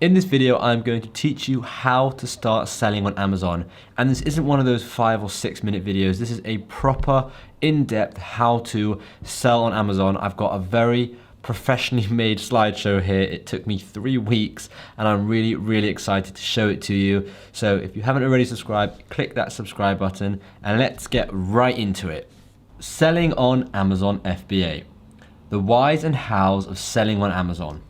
In this video, I'm going to teach you how to start selling on Amazon. And this isn't one of those 5 or 6 minute videos. This is a proper, in-depth how to sell on Amazon. I've got a very professionally made slideshow here. It took me 3 weeks and I'm really excited to show it to you. So if you haven't already subscribed, click that subscribe button and let's get right into it. Selling on Amazon FBA. The whys and hows of selling on Amazon.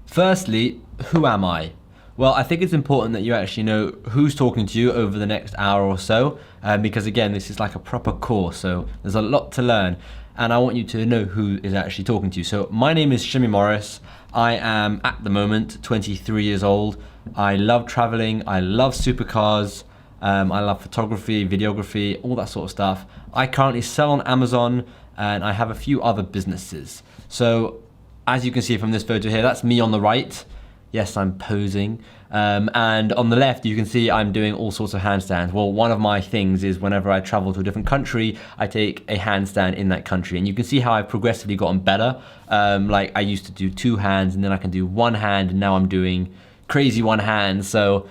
Firstly, who am I? Well, I think it's important that you actually know who's talking to you over the next hour or so, because again, this is like a proper course, so there's a lot to learn, and I want you to know who is actually talking to you. So my name is Shimmy Morris. I am, at the moment, 23 years old. I love traveling, I love supercars, I love photography, videography, all that sort of stuff. I currently sell on Amazon, and I have a few other businesses. So as you can see from this photo here, that's me on the right. Yes, I'm posing. And on the left, you can see I'm doing all sorts of handstands. Well, one of my things is whenever I travel to a different country, I take a handstand in that country. And you can see how I've progressively gotten better. Like I used to do 2 hands and then I can do 1 hand, and now I'm doing crazy 1 hand. So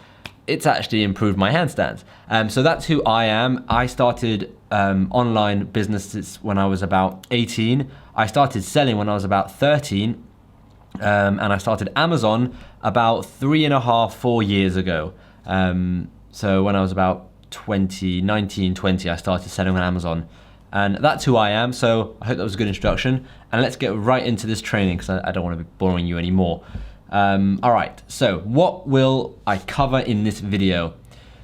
it's actually improved my handstands. So that's who I am. I started online businesses when I was about 18. I started selling when I was about 13. And I started Amazon about 3.5, 4 years ago. So when I was about 19, 20, I started selling on Amazon. And that's who I am. So I hope that was a good introduction. And let's get right into this training because I don't want to be boring you anymore. All right, so what will I cover in this video?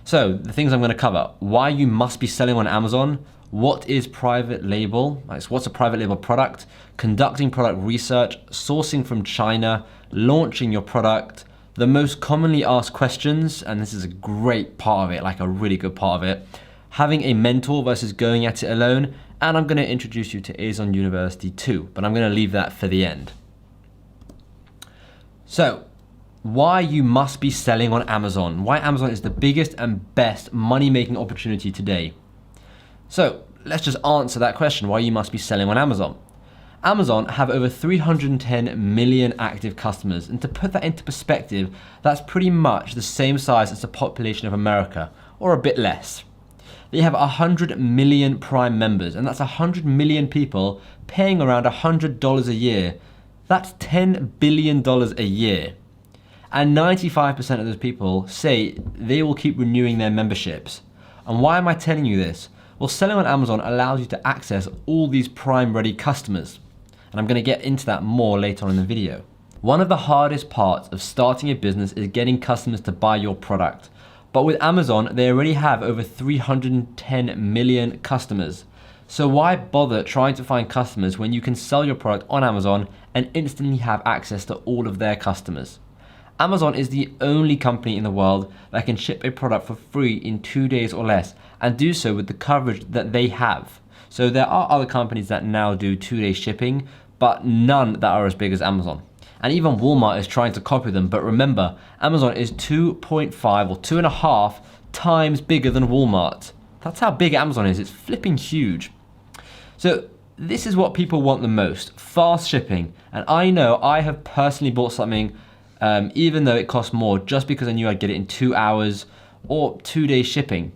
So the things I'm going to cover: why you must be selling on Amazon, what is private label, what's a private label product, conducting product research, sourcing from China, launching your product, the most commonly asked questions, and this is a great part of it, like a really good part of it, having a mentor versus going at it alone, and I'm going to introduce you to Amazon University too, but I'm going to leave that for the end. So, why you must be selling on Amazon, why Amazon is the biggest and best money-making opportunity today. So let's just answer that question, why you must be selling on Amazon. Amazon have over 310 million active customers, and to put that into perspective, that's pretty much the same size as the population of America, or a bit less. They have 100 million Prime members, and that's 100 million people paying around $100 a year. That's $10 billion a year. And 95% of those people say they will keep renewing their memberships. And why am I telling you this? Well, selling on Amazon allows you to access all these Prime ready customers. And I'm going to get into that more later on in the video. One of the hardest parts of starting a business is getting customers to buy your product. But with Amazon, they already have over 310 million customers. So why bother trying to find customers when you can sell your product on Amazon and instantly have access to all of their customers? Amazon is the only company in the world that can ship a product for free in 2 days or less, and do so with the coverage that they have. So there are other companies that now do 2-day shipping, but none that are as big as Amazon. And even Walmart is trying to copy them, but remember, Amazon is 2.5 or 2.5 times bigger than Walmart. That's how big Amazon is, it's flipping huge. So this is what people want the most, fast shipping. And I know I have personally bought something even though it cost more, just because I knew I'd get it in 2 hours or 2-day shipping.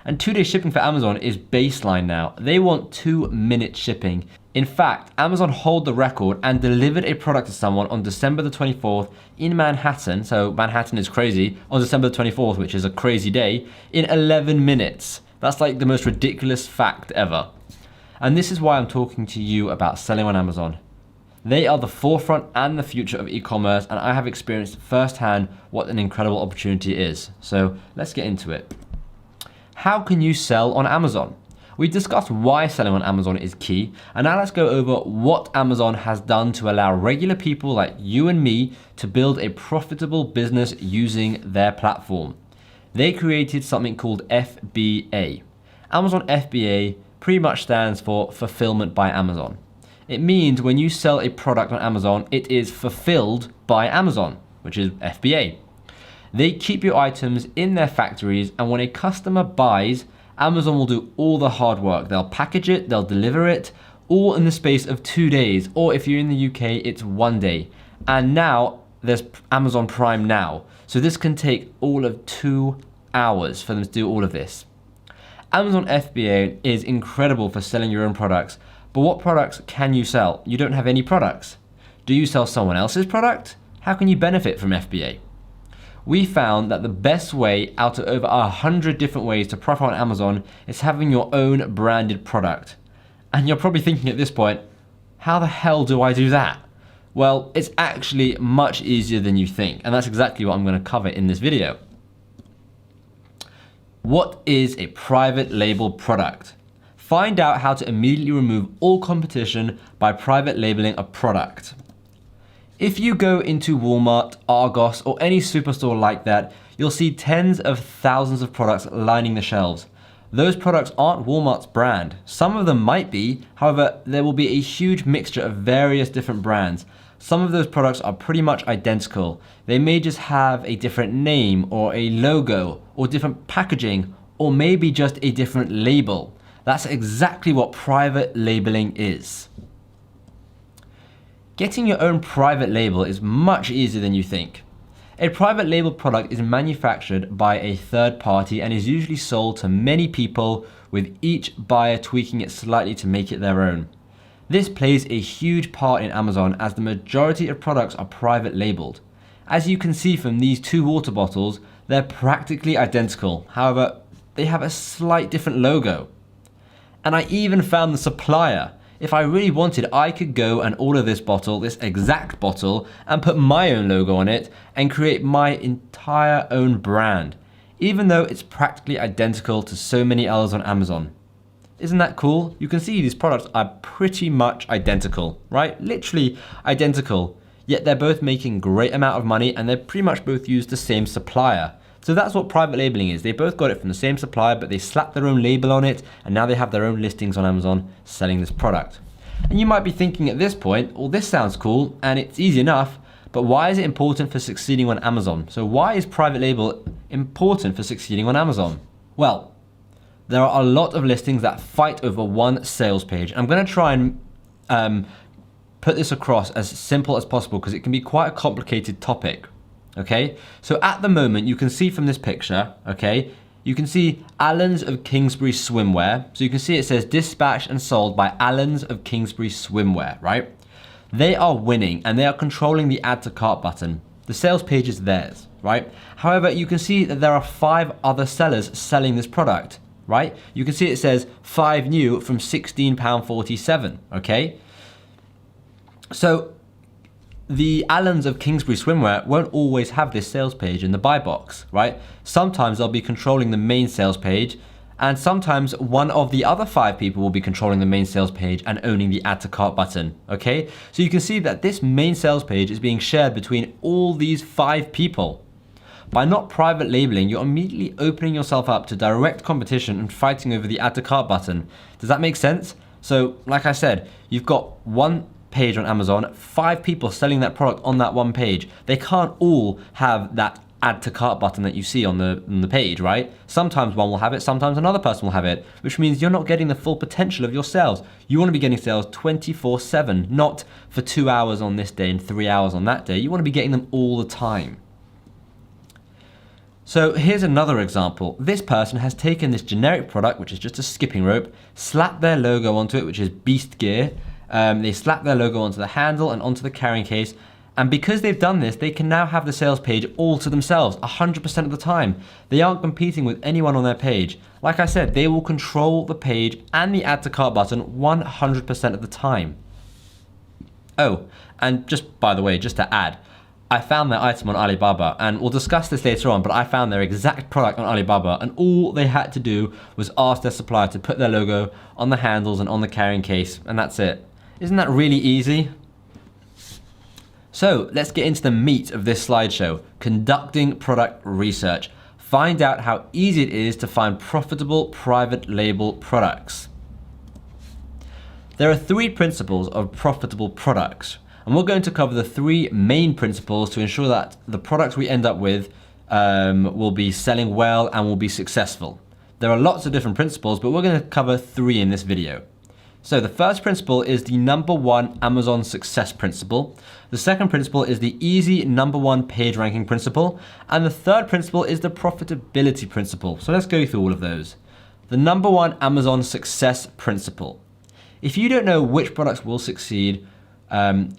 And 2-day shipping for Amazon is baseline now. They want 2-minute shipping. In fact, Amazon hold the record and delivered a product to someone on December the 24th in Manhattan, so Manhattan is crazy, on December the 24th, which is a crazy day, in 11 minutes. That's like the most ridiculous fact ever. And this is why I'm talking to you about selling on Amazon. They are the forefront and the future of e-commerce, and I have experienced firsthand what an incredible opportunity it is. So let's get into it. How can you sell on Amazon? We discussed why selling on Amazon is key, and now let's go over what Amazon has done to allow regular people like you and me to build a profitable business using their platform. They created something called FBA. Amazon FBA pretty much stands for Fulfillment by Amazon. It means when you sell a product on Amazon, it is fulfilled by Amazon, which is FBA. They keep your items in their factories, and when a customer buys, Amazon will do all the hard work. They'll package it, they'll deliver it, all in the space of 2 days, or if you're in the UK, it's 1 day. And now there's Amazon Prime Now. So this can take all of 2 hours for them to do all of this. Amazon FBA is incredible for selling your own products, but what products can you sell? You don't have any products. Do you sell someone else's product? How can you benefit from FBA? We found that the best way out of over 100 different ways to profit on Amazon is having your own branded product. And you're probably thinking at this point, how the hell do I do that? Well, it's actually much easier than you think, and that's exactly what I'm going to cover in this video. What is a private label product? Find out how to immediately remove all competition by private labeling a product. If you go into Walmart, Argos, or any superstore like that, you'll see tens of thousands of products lining the shelves. Those products aren't Walmart's brand. Some of them might be, however, there will be a huge mixture of various different brands. Some of those products are pretty much identical. They may just have a different name or a logo or different packaging or maybe just a different label. That's exactly what private labeling is. Getting your own private label is much easier than you think. A private label product is manufactured by a third party and is usually sold to many people, with each buyer tweaking it slightly to make it their own. This plays a huge part in Amazon as the majority of products are private labeled. As you can see from these 2 water bottles, they're practically identical. However, they have a slight different logo. And I even found the supplier. If I really wanted, I could go and order this bottle, this exact bottle, and put my own logo on it and create my entire own brand, even though it's practically identical to so many others on Amazon. Isn't that cool? You can see these products are pretty much identical, right? Literally identical. Yet they're both making great amount of money and they pretty much both use the same supplier. So that's what private labeling is. They both got it from the same supplier, but they slapped their own label on it and now they have their own listings on Amazon selling this product. And you might be thinking at this point, well, this sounds cool and it's easy enough, but why is it important for succeeding on Amazon? So why is private label important for succeeding on Amazon? Well, there are a lot of listings that fight over one sales page. I'm going to try and put this across as simple as possible because it can be quite a complicated topic. Okay, so at the moment you can see from this picture, okay, you can see Allen's of Kingsbury Swimwear. So you can see it says dispatched and sold by Allen's of Kingsbury Swimwear, right? They are winning and they are controlling the add to cart button. The sales page is theirs, right? However, you can see that there are 5 other sellers selling this product, right? You can see it says 5 new from £16.47, okay? So the Allen's of Kingsbury Swimwear won't always have this sales page in the buy box, right? Sometimes they'll be controlling the main sales page, and sometimes one of the other 5 people will be controlling the main sales page and owning the add to cart button, okay? So you can see that this main sales page is being shared between all these 5 people. By not private labeling, you're immediately opening yourself up to direct competition and fighting over the add to cart button. Does that make sense? So like I said, you've got one page on Amazon, 5 people selling that product on that one page. They can't all have that add to cart button that you see on the page, right? Sometimes one will have it, sometimes another person will have it, which means you're not getting the full potential of your sales. You want to be getting sales 24/7, not for 2 hours on this day and 3 hours on that day. You want to be getting them all the time. So here's another example. This person has taken this generic product, which is just a skipping rope, slapped their logo onto it, which is Beast Gear. They slap their logo onto the handle and onto the carrying case, and because they've done this, they can now have the sales page all to themselves 100% of the time. They aren't competing with anyone on their page. Like I said, they will control the page and the add to cart button 100% of the time. Oh, and just by the way, just to add, I found their item on Alibaba, and we'll discuss this later on, but I found their exact product on Alibaba, and all they had to do was ask their supplier to put their logo on the handles and on the carrying case, and that's it. Isn't that really easy? So let's get into the meat of this slideshow, conducting product research. Find out how easy it is to find profitable private label products. There are 3 principles of profitable products, and we're going to cover the 3 main principles to ensure that the products we end up with will be selling well and will be successful. There are lots of different principles, but we're going to cover 3 in this video. So the first principle is the #1 Amazon success principle. The second principle is the easy #1 page ranking principle. And the third principle is the profitability principle. So let's go through all of those. The #1 Amazon success principle. If you don't know which products will succeed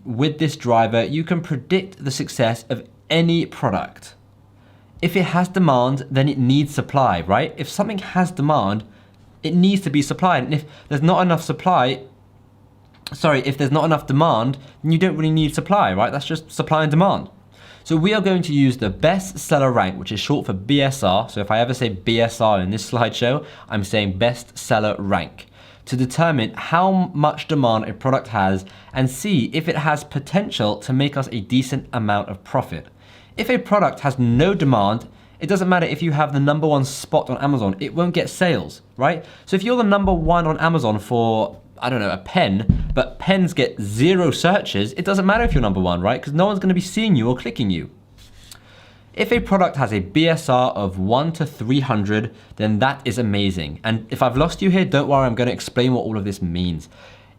with this driver, you can predict the success of any product. If it has demand, then it needs supply, right? If something has demand, it needs to be supplied. And if there's not enough if there's not enough demand, then you don't really need supply, right? That's just supply and demand. So we are going to use the best seller rank, which is short for BSR. So if I ever say BSR in this slideshow, I'm saying best seller rank, to determine how much demand a product has and see if it has potential to make us a decent amount of profit. If a product has no demand, it doesn't matter if you have the #1 spot on Amazon, it won't get sales, right? So if you're the #1 on Amazon for, I don't know, a pen, but pens get 0 searches, it doesn't matter if you're #1, right? Because no one's gonna be seeing you or clicking you. If a product has a BSR of 1 to 300, then that is amazing. And if I've lost you here, don't worry, I'm gonna explain what all of this means.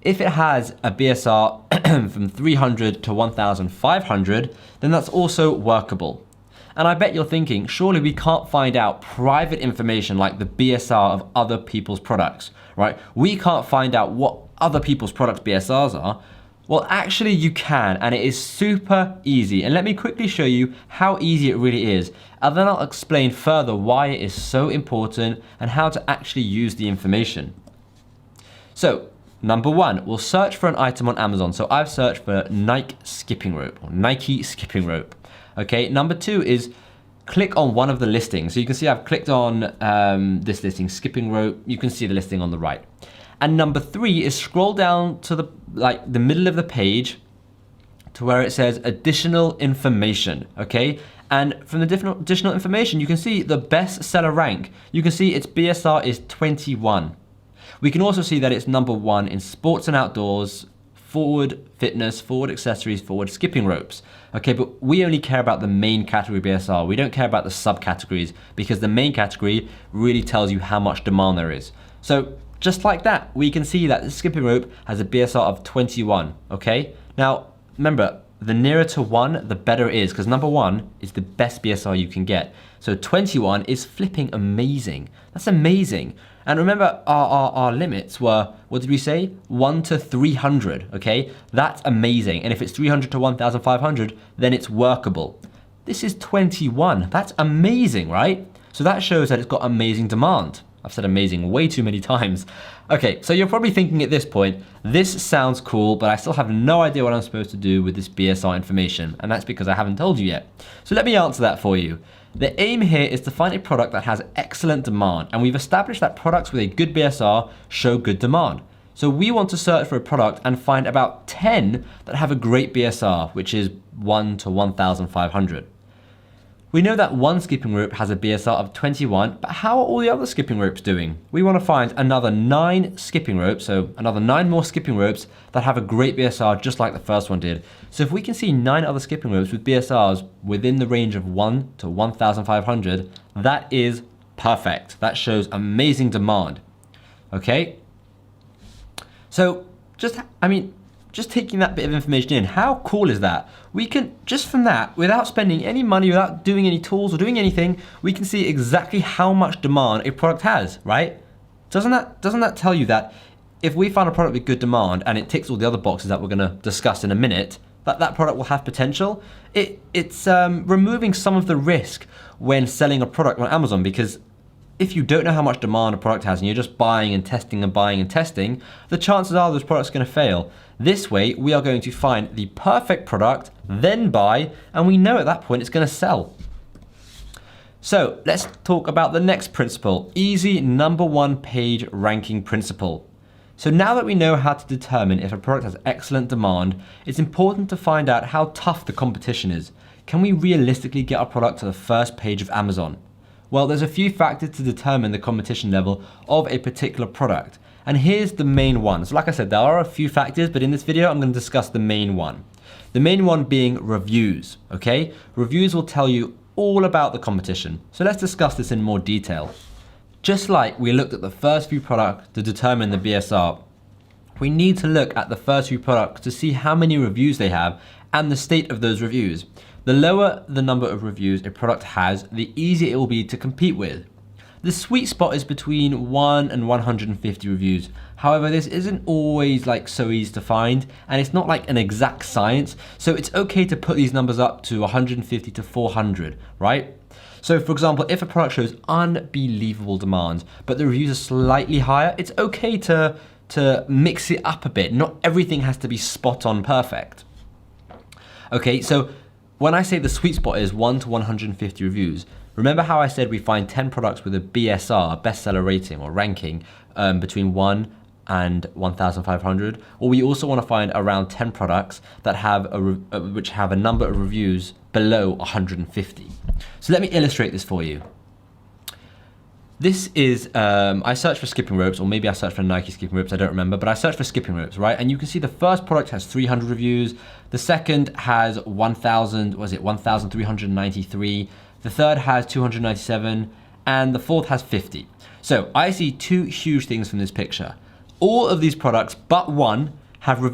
If it has a BSR from 300 to 1,500, then that's also workable. And I bet you're thinking, surely we can't find out private information like the BSR of other people's products, right? We can't find out what other people's products BSRs are. Well, actually you can, and it is super easy. And let me quickly show you how easy it really is. And then I'll explain further why it is so important and how to actually use the information. So, #1, we'll search for an item on Amazon. So I've searched for Nike skipping rope, or Nike skipping rope. Okay, #2 is click on one of the listings. So you can see I've clicked on this listing, skipping rope. You can see the listing on the right. And #3 is scroll down to the middle of the page to where it says additional information, okay? And from the additional information, you can see the best seller rank. You can see its BSR is 21. We can also see that it's #1 in sports and outdoors, forward fitness, forward accessories, forward skipping ropes. Okay, but we only care about the main category BSR. We don't care about the subcategories because the main category really tells you how much demand there is. So just like that, we can see that the skipping rope has a BSR of 21, okay? Now, remember, the nearer to 1, the better it is, because #1 is the best BSR you can get. So 21 is flipping amazing. That's amazing. And remember, our limits were, what did we say? 1 to 300, okay? That's amazing. And if it's 300 to 1,500, then it's workable. This is 21. That's amazing, right? So that shows that it's got amazing demand. I've said amazing way too many times. Okay, so you're probably thinking at this point, this sounds cool, but I still have no idea what I'm supposed to do with this BSR information, and that's because I haven't told you yet. So let me answer that for you. The aim here is to find a product that has excellent demand, and we've established that products with a good BSR show good demand. So we want to search for a product and find about 10 that have a great BSR, which is 1 to 1,500. We know that one skipping rope has a BSR of 21, but how are all the other skipping ropes doing? We want to find another 9 skipping ropes, so another 9 more skipping ropes that have a great BSR just like the first one did. So if we can see 9 other skipping ropes with BSRs within the range of 1 to 1,500, that is perfect. That shows amazing demand, okay? So just taking that bit of information in, how cool is that? We can, just from that, without spending any money, without doing any tools or doing anything, we can see exactly how much demand a product has, right? Doesn't that tell you that if we find a product with good demand and it ticks all the other boxes that we're gonna discuss in a minute, that product will have potential? It's removing some of the risk when selling a product on Amazon, because if you don't know how much demand a product has and you're just buying and testing and buying and testing, the chances are those products are going to fail. This way, we are going to find the perfect product, then buy, and we know at that point it's going to sell. So let's talk about the next principle, easy #1 page ranking principle. So now that we know how to determine if a product has excellent demand, it's important to find out how tough the competition is. Can we realistically get our product to the first page of Amazon? Well, there's a few factors to determine the competition level of a particular product. And here's the main one. So like I said, there are a few factors, but in this video, I'm going to discuss the main one. The main one being reviews, okay? Reviews will tell you all about the competition. So let's discuss this in more detail. Just like we looked at the first few products to determine the BSR, we need to look at the first few products to see how many reviews they have and the state of those reviews. The lower the number of reviews a product has, the easier it will be to compete with. The sweet spot is between 1 and 150 reviews. However, this isn't always so easy to find, and it's not like an exact science, so it's okay to put these numbers up to 150 to 400, right? So for example, if a product shows unbelievable demand, but the reviews are slightly higher, it's okay to mix it up a bit. Not everything has to be spot on perfect. Okay, so when I say the sweet spot is 1 to 150 reviews, remember how I said we find 10 products with a BSR, a bestseller rating or ranking, between 1 and 1,500? Or we also want to find around 10 products that have which have a number of reviews below 150. So let me illustrate this for you. This is, I searched for skipping ropes, or maybe I searched for Nike skipping ropes, I don't remember, but I searched for skipping ropes, right? And you can see the first product has 300 reviews, the second has 1,393, the third has 297, and the fourth has 50. So I see two huge things from this picture. All of these products, but one, have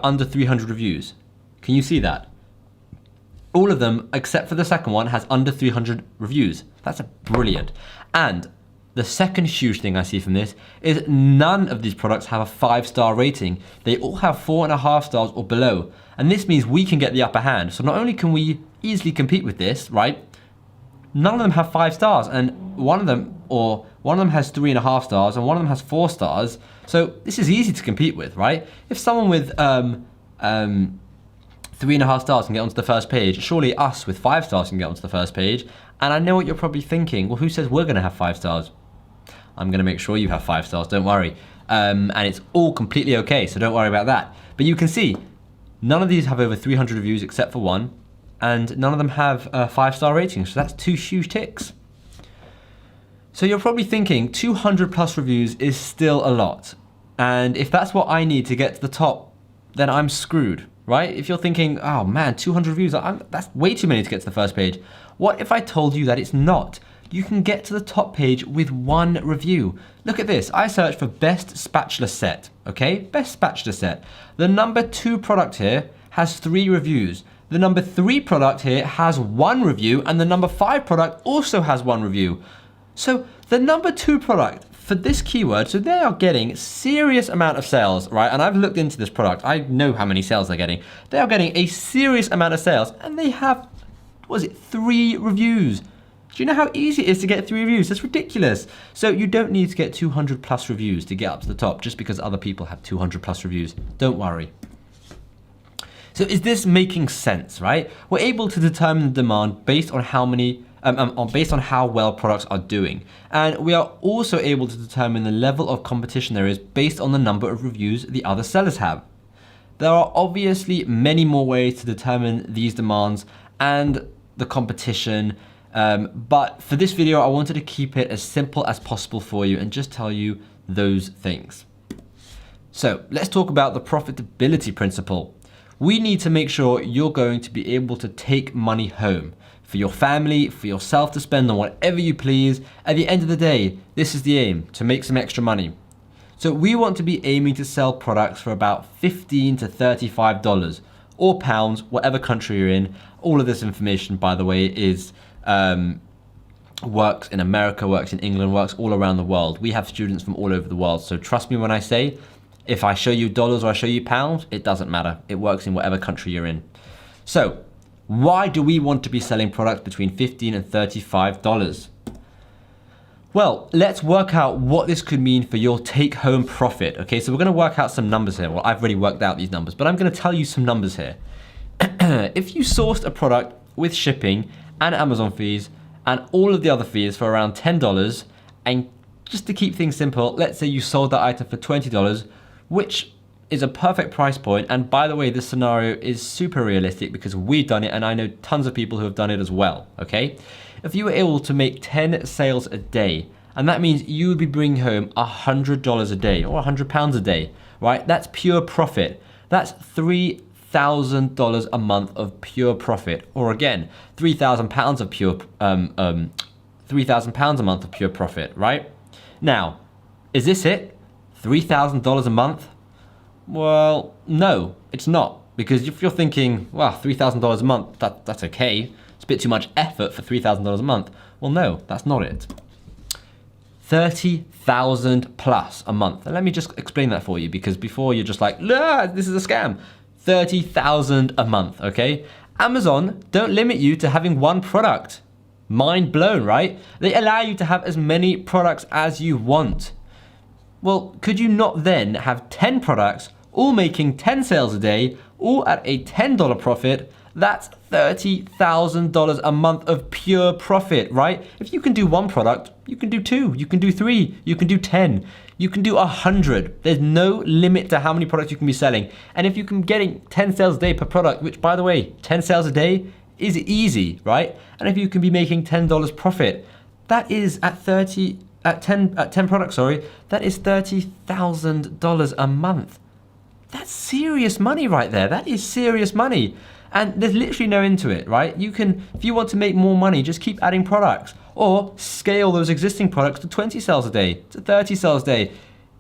under 300 reviews. Can you see that? All of them, except for the second one, has under 300 reviews. That's brilliant. And the second huge thing I see from this is none of these products have a 5-star rating. They all have 4.5 stars or below. And this means we can get the upper hand. So not only can we easily compete with this, right? None of them have 5 stars, and one of them has 3.5 stars, and one of them has 4 stars. So this is easy to compete with, right? If someone with 3.5 stars can get onto the first page, surely us with 5 stars can get onto the first page. And I know what you're probably thinking. Well, who says we're going to have 5 stars? I'm going to make sure you have 5 stars. Don't worry, and it's all completely okay. So don't worry about that. But you can see none of these have over 300 reviews except for one. And none of them have a 5-star rating, so that's 2 huge ticks. So you're probably thinking 200 plus reviews is still a lot. And if that's what I need to get to the top, then I'm screwed, right? If you're thinking, oh man, 200 reviews, that's way too many to get to the first page. What if I told you that it's not? You can get to the top page with 1 review. Look at this, I searched for best spatula set, okay? Best spatula set. The number 2 product here has 3 reviews. The number 3 product here has 1 review, and the number 5 product also has 1 review. So the number 2 product for this keyword, so they are getting serious amount of sales, right? And I've looked into this product. I know how many sales they're getting. They are getting a serious amount of sales, and they have, 3 reviews. Do you know how easy it is to get 3 reviews? That's ridiculous. So you don't need to get 200 plus reviews to get up to the top just because other people have 200 plus reviews. Don't worry. So is this making sense, right? We're able to determine the demand based on how well products are doing. And we are also able to determine the level of competition there is based on the number of reviews the other sellers have. There are obviously many more ways to determine these demands and the competition, but for this video, I wanted to keep it as simple as possible for you and just tell you those things. So let's talk about the profitability principle. We need to make sure you're going to be able to take money home for your family, for yourself to spend on whatever you please. At the end of the day, this is the aim, to make some extra money. So we want to be aiming to sell products for about $15 to $35 or pounds, whatever country you're in. All of this information, by the way, is works in America, works in England, works all around the world. We have students from all over the world. So trust me when I say, if I show you dollars or I show you pounds, it doesn't matter. It works in whatever country you're in. So why do we want to be selling products between $15 and $35? Well, let's work out what this could mean for your take-home profit. Okay, so we're going to work out some numbers here. Well, I've already worked out these numbers, but I'm going to tell you some numbers here. If you sourced a product with shipping and Amazon fees and all of the other fees for around $10, and just to keep things simple, let's say you sold that item for $20, which is a perfect price point. And by the way, this scenario is super realistic because we've done it and I know tons of people who have done it as well, okay? If you were able to make 10 sales a day, and that means you would be bringing home $100 a day or £100 a day, right? That's pure profit. That's $3,000 a month of pure profit, or again, £3,000 of pure, £3,000 a month of pure profit, right? Now, is this it? $3,000 a month? Well, no, it's not. Because if you're thinking, well, $3,000 a month, that's okay. It's a bit too much effort for $3,000 a month. Well, no, that's not it. 30,000 plus a month. And let me just explain that for you, because before you're just like, nah, this is a scam. 30,000 a month, okay? Amazon don't limit you to having one product. Mind blown, right? They allow you to have as many products as you want. Well, could you not then have 10 products, all making 10 sales a day, all at a $10 profit? That's $30,000 a month of pure profit, right? If you can do one product, you can do two, you can do three, you can do 10, you can do 100. There's no limit to how many products you can be selling. And if you can getting 10 sales a day per product, which by the way, 10 sales a day is easy, right? And if you can be making $10 profit, that is at 10 products, that is $30,000 a month. That's serious money right there. That is serious money. And there's literally no end to it, right? You can, if you want to make more money, just keep adding products or scale those existing products to 20 sales a day, to 30 sales a day.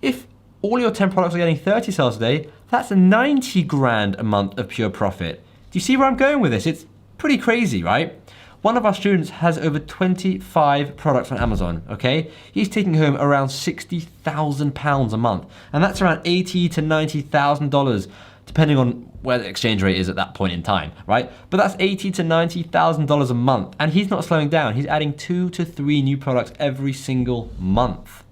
If all your 10 products are getting 30 sales a day, that's 90 grand a month of pure profit. Do you see where I'm going with this? It's pretty crazy, right? One of our students has over 25 products on Amazon, okay? He's taking home around £60,000 a month. And that's around $80,000 to $90,000, depending on where the exchange rate is at that point in time, right? But that's $80,000 to $90,000 a month. And he's not slowing down. He's adding 2 to 3 new products every single month.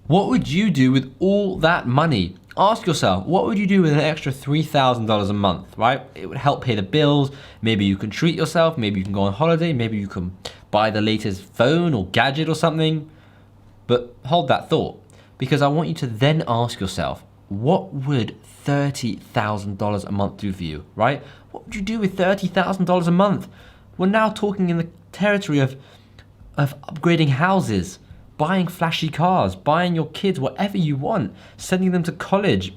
What would you do with all that money? Ask yourself, what would you do with an extra $3,000 a month, right? It would help pay the bills. Maybe you can treat yourself. Maybe you can go on holiday. Maybe you can buy the latest phone or gadget or something. But hold that thought, because I want you to then ask yourself, what would $30,000 a month do for you, right? What would you do with $30,000 a month? We're now talking in the territory of upgrading houses, buying flashy cars, buying your kids whatever you want, sending them to college.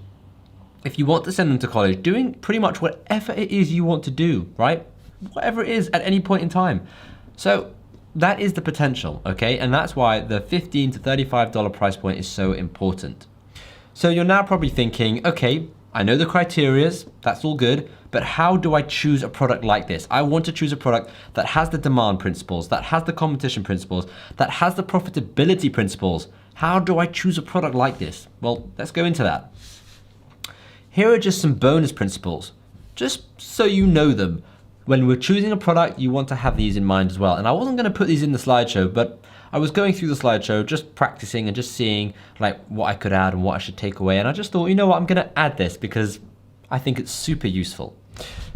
If you want to send them to college, doing pretty much whatever it is you want to do, right? Whatever it is at any point in time. So that is the potential, okay? And that's why the $15 to $35 price point is so important. So you're now probably thinking, okay, I know the criterias, that's all good, but how do I choose a product like this? I want to choose a product that has the demand principles, that has the competition principles, that has the profitability principles. How do I choose a product like this? Well, let's go into that. Here are just some bonus principles, just so you know them. When we're choosing a product, you want to have these in mind as well. And I wasn't going to put these in the slideshow, but I was going through the slideshow, just practicing and just seeing like what I could add and what I should take away. And I just thought, you know what, I'm going to add this because I think it's super useful.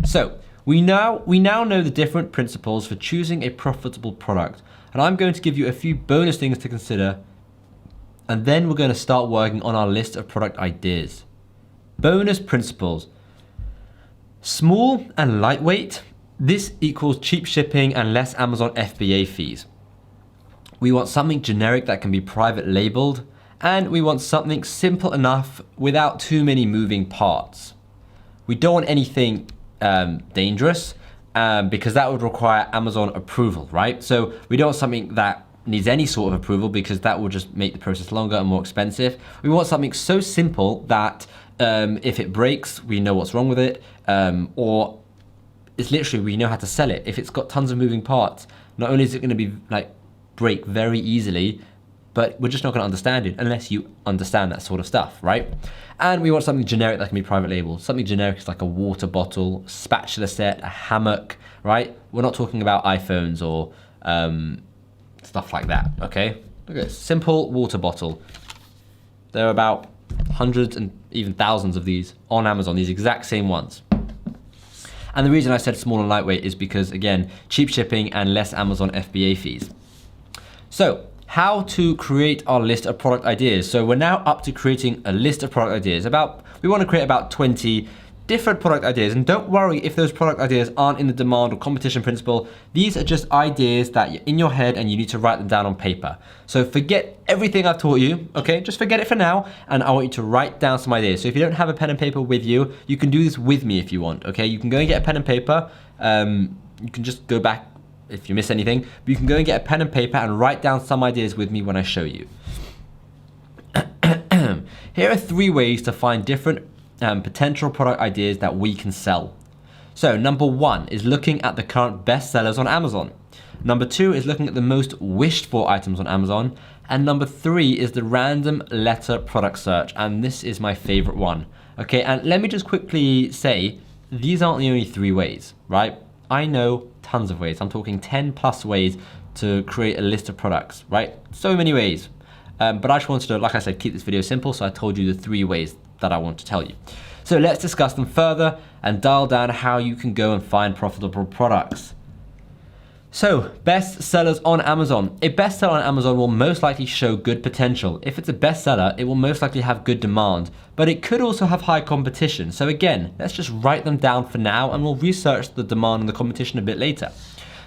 So we now know the different principles for choosing a profitable product. And I'm going to give you a few bonus things to consider. And then we're going to start working on our list of product ideas. Bonus principles. Small and lightweight. This equals cheap shipping and less Amazon FBA fees. We want something generic that can be private labeled, and we want something simple enough without too many moving parts. We don't want anything dangerous because that would require Amazon approval, right? So we don't want something that needs any sort of approval because that will just make the process longer and more expensive. We want something so simple that if it breaks, we know what's wrong with it, or it's literally we know how to sell it. If it's got tons of moving parts, not only is it going to be like break very easily, but we're just not going to understand it unless you understand that sort of stuff, right? And we want something generic that can be private label. Something generic is like a water bottle, spatula set, a hammock, right? We're not talking about iPhones or stuff like that, okay? Look at this, simple water bottle. There are about hundreds and even thousands of these on Amazon, these exact same ones. And the reason I said small and lightweight is because, again, cheap shipping and less Amazon FBA fees. So, how to create our list of product ideas. So we're now up to creating a list of product ideas. We want to create about 20 different product ideas. And don't worry if those product ideas aren't in the demand or competition principle. These are just ideas that are in your head and you need to write them down on paper. So forget everything I've taught you, okay? Just forget it for now. And I want you to write down some ideas. So if you don't have a pen and paper with you, you can do this with me if you want, okay? You can go and get a pen and paper. You can just go back if you miss anything, but you can go and get a pen and paper and write down some ideas with me when I show you. Here are 3 ways to find different potential product ideas that we can sell. So number 1 is looking at the current best sellers on Amazon. Number 2 is looking at the most wished for items on Amazon. And number 3 is the random letter product search. And this is my favorite one. Okay, and let me just quickly say, these aren't the only 3 ways, right? I know tons of ways. I'm talking 10 plus ways to create a list of products, right? So many ways. But I just wanted to, like I said, keep this video simple. So I told you the 3 ways that I want to tell you. So let's discuss them further and dial down how you can go and find profitable products. So, best sellers on Amazon. A bestseller on Amazon will most likely show good potential. If it's a bestseller, it will most likely have good demand, but it could also have high competition. So again, let's just write them down for now and we'll research the demand and the competition a bit later.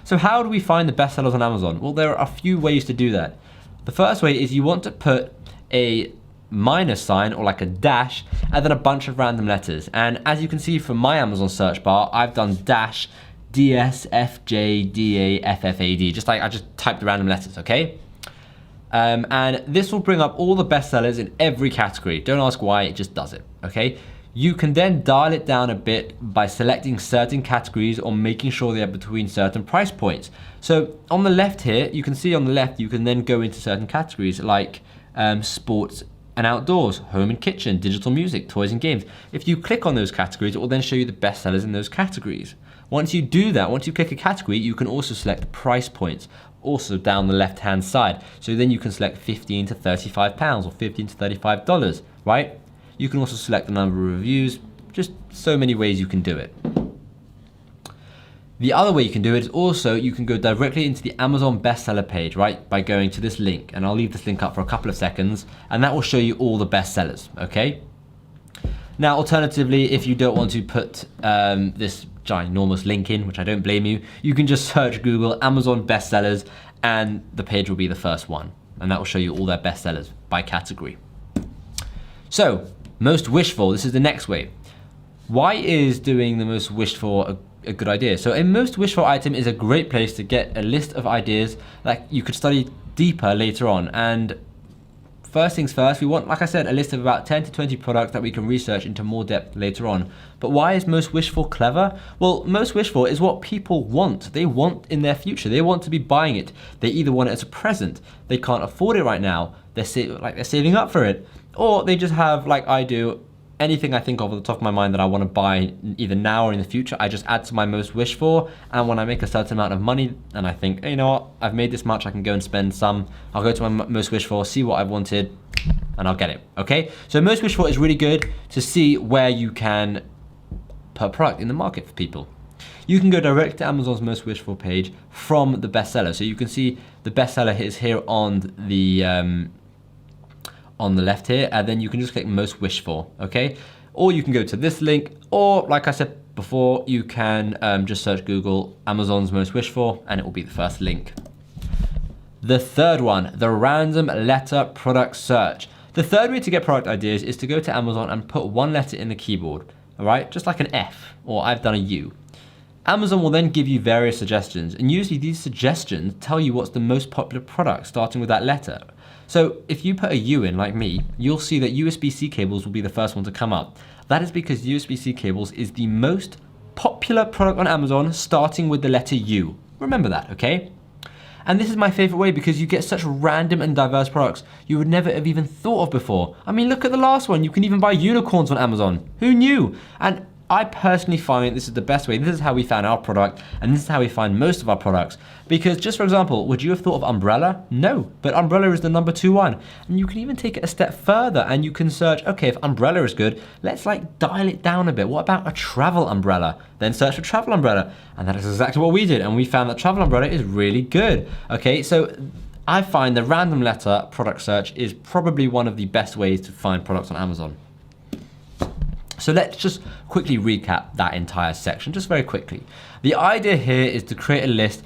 So how do we find the bestsellers on Amazon? Well, there are a few ways to do that. The first way is you want to put a minus sign or like a dash and then a bunch of random letters. And as you can see from my Amazon search bar, I've done dash DSFJDAFFAD, just like I just typed the random letters, okay? And this will bring up all the bestsellers in every category. Don't ask why, it just does it, okay? You can then dial it down a bit by selecting certain categories or making sure they are between certain price points. So on the left here, you can see on the left, you can then go into certain categories like sports and outdoors, home and kitchen, digital music, toys and games. If you click on those categories, it will then show you the bestsellers in those categories. Once you do that, once you click a category, you can also select price points, also down the left-hand side. So then you can select 15 to 35 pounds or 15 to $35, right? You can also select the number of reviews, just so many ways you can do it. The other way you can do it is also you can go directly into the Amazon bestseller page, right? By going to this link, and I'll leave this link up for a couple of seconds, and that will show you all the bestsellers, okay? Now, alternatively, if you don't want to put this ginormous link in, which I don't blame you, you can just search Google Amazon bestsellers and the page will be the first one. And that will show you all their bestsellers by category. So, most wished for, this is the next way. Why is doing the most wished for a good idea? So a most wished for item is a great place to get a list of ideas that you could study deeper later on. And first things first, we want, like I said, a list of about 10 to 20 products that we can research into more depth later on. But why is most wished for clever? Well, most wished for is what people want. They want in their future. They want to be buying it. They either want it as a present, they can't afford it right now, they're saving up for it, or they just have, like I do, anything I think of at the top of my mind that I want to buy either now or in the future, I just add to my most wished for. And when I make a certain amount of money and I think, hey, you know what, I've made this much, I can go and spend some, I'll go to my most wished for, see what I've wanted, and I'll get it, okay? So most wished for is really good to see where you can put a product in the market for people. You can go direct to Amazon's most wished for page from the bestseller. So you can see the bestseller is here on the left here, and then you can just click most wished for, okay? Or you can go to this link, or like I said before, you can just search Google Amazon's most wished for, and it will be the first link. The third one, the random letter product search. The third way to get product ideas is to go to Amazon and put one letter in the keyboard, all right? Just like an F, or I've done a U. Amazon will then give you various suggestions, and usually these suggestions tell you what's the most popular product, starting with that letter. So if you put a U in, like me, you'll see that USB-C cables will be the first one to come up. That is because USB-C cables is the most popular product on Amazon, starting with the letter U. Remember that, okay? And this is my favorite way because you get such random and diverse products you would never have even thought of before. I mean, look at the last one. You can even buy unicorns on Amazon. Who knew? And I personally find this is the best way. This is how we found our product, and this is how we find most of our products. Because just for example, would you have thought of umbrella? No, but umbrella is the number 2 one. And you can even take it a step further and you can search, okay, if umbrella is good, let's like dial it down a bit. What about a travel umbrella? Then search for travel umbrella. And that is exactly what we did. And we found that travel umbrella is really good. Okay, so I find the random letter product search is probably one of the best ways to find products on Amazon. So let's just quickly recap that entire section, just very quickly. The idea here is to create a list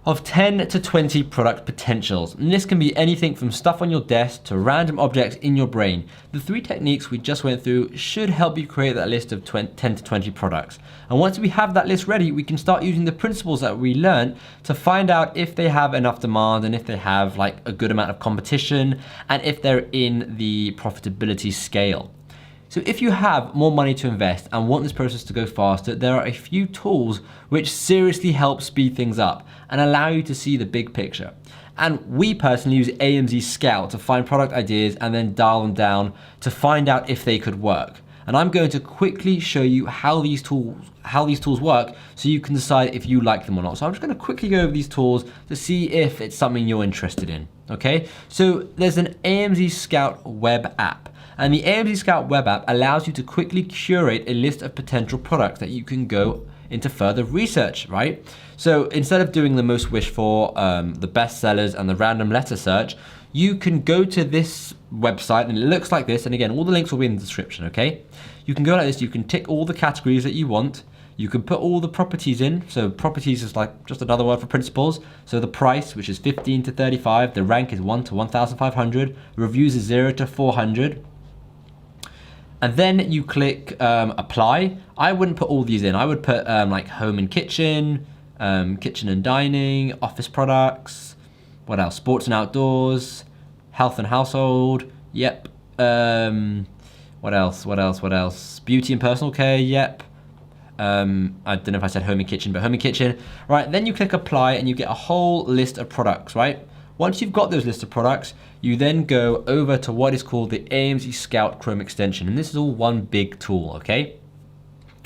of 10 to 20 product potentials. And this can be anything from stuff on your desk to random objects in your brain. The 3 techniques we just went through should help you create that list of 10 to 20 products. And once we have that list ready, we can start using the principles that we learned to find out if they have enough demand and if they have like a good amount of competition and if they're in the profitability scale. So if you have more money to invest and want this process to go faster, there are a few tools which seriously help speed things up and allow you to see the big picture. And we personally use AMZ Scout to find product ideas and then dial them down to find out if they could work. And I'm going to quickly show you how these tools work so you can decide if you like them or not. So I'm just going to quickly go over these tools to see if it's something you're interested in. Okay, so there's an AMZ Scout web app. And the AMZ Scout web app allows you to quickly curate a list of potential products that you can go into further research, right? So instead of doing the most wished for, the best sellers and the random letter search, you can go to this website and it looks like this. And again, all the links will be in the description, okay? You can go like this, you can tick all the categories that you want. You can put all the properties in. So properties is like just another word for principles. So the price, which is 15 to 35, the rank is 1 to 1,500, reviews is 0 to 400. And then you click apply. I wouldn't put all these in. I would put like home and kitchen, kitchen and dining, office products, what else? Sports and outdoors, health and household, yep. What else? Beauty and personal care, yep. I don't know if I said home and kitchen, but home and kitchen. Right, then you click apply and you get a whole list of products, right? Once you've got those list of products, you then go over to what is called the AMZ Scout Chrome extension. And this is all one big tool, okay?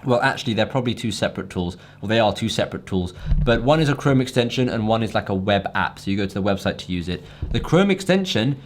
Well, actually, they're probably two separate tools. Well, they are two separate tools, but one is a Chrome extension and one is like a web app. So you go to the website to use it. The Chrome extension,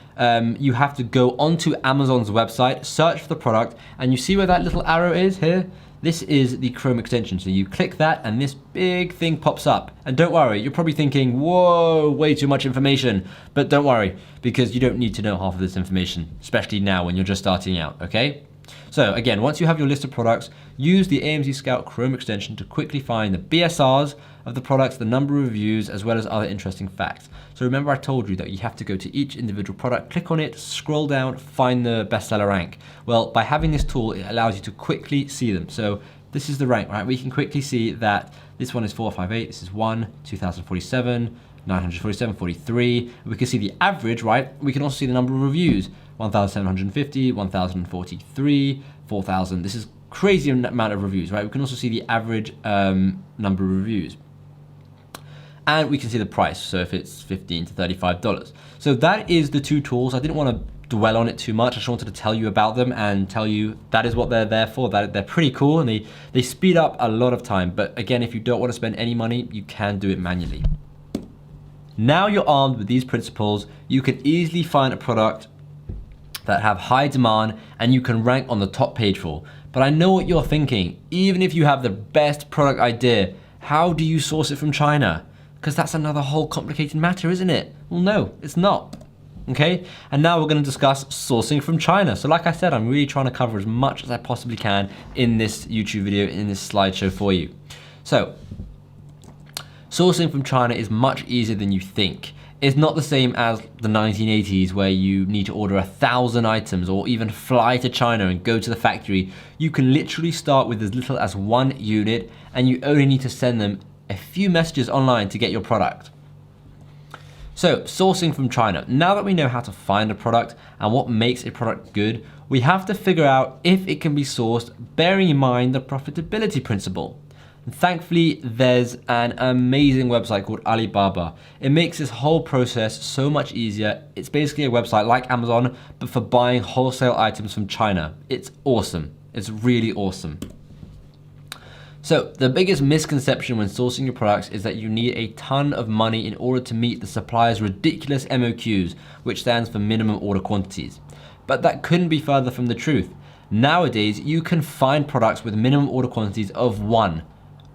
you have to go onto Amazon's website, search for the product, and you see where that little arrow is here? This is the Chrome extension. So you click that and this big thing pops up. And don't worry, you're probably thinking, whoa, way too much information. But don't worry, because you don't need to know half of this information, especially now when you're just starting out, okay? So again, once you have your list of products, use the AMZ Scout Chrome extension to quickly find the BSRs of the products, the number of reviews, as well as other interesting facts. So remember I told you that you have to go to each individual product, click on it, scroll down, find the bestseller rank. Well, by having this tool, it allows you to quickly see them. So this is the rank, right? We can quickly see that this one is 458, this is 1, 2047, 947, 43. We can see the average, right? We can also see the number of reviews, 1,750, 1,043, 4,000. This is crazy amount of reviews, right? We can also see the average number of reviews. And we can see the price, so if it's $15 to $35. So that is the two tools. I didn't want to dwell on it too much. I just wanted to tell you about them and tell you that is what they're there for. That they're pretty cool and they speed up a lot of time. But again, if you don't want to spend any money, you can do it manually. Now you're armed with these principles, you can easily find a product that have high demand and you can rank on the top page for. But I know what you're thinking. Even if you have the best product idea, how do you source it from China? Because that's another whole complicated matter, isn't it? Well, no, it's not. Okay, and now we're going to discuss sourcing from China. So like I said, I'm really trying to cover as much as I possibly can in this YouTube video, in this slideshow for you. So, sourcing from China is much easier than you think. It's not the same as the 1980s where you need to order 1,000 items or even fly to China and go to the factory. You can literally start with as little as 1 unit and you only need to send them a few messages online to get your product. So, sourcing from China. Now that we know how to find a product and what makes a product good, we have to figure out if it can be sourced bearing in mind the profitability principle. And thankfully, there's an amazing website called Alibaba. It makes this whole process so much easier. It's basically a website like Amazon, but for buying wholesale items from China. It's awesome. It's really awesome. So the biggest misconception when sourcing your products is that you need a ton of money in order to meet the supplier's ridiculous MOQs, which stands for minimum order quantities. But that couldn't be further from the truth. Nowadays, you can find products with minimum order quantities of 1.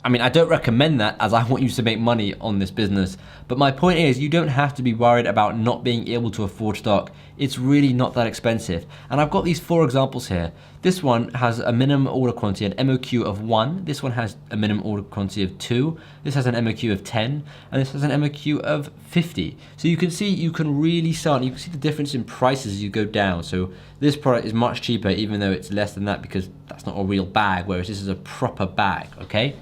I mean, I don't recommend that as I want you to make money on this business, but my point is you don't have to be worried about not being able to afford stock. It's really not that expensive. And I've got these 4 examples here. This one has a minimum order quantity, an MOQ of 1. This one has a minimum order quantity of 2. This has an MOQ of 10, and this has an MOQ of 50. So you can see, you can really start, you can see the difference in prices as you go down. So this product is much cheaper, even though it's less than that because that's not a real bag, whereas this is a proper bag, okay?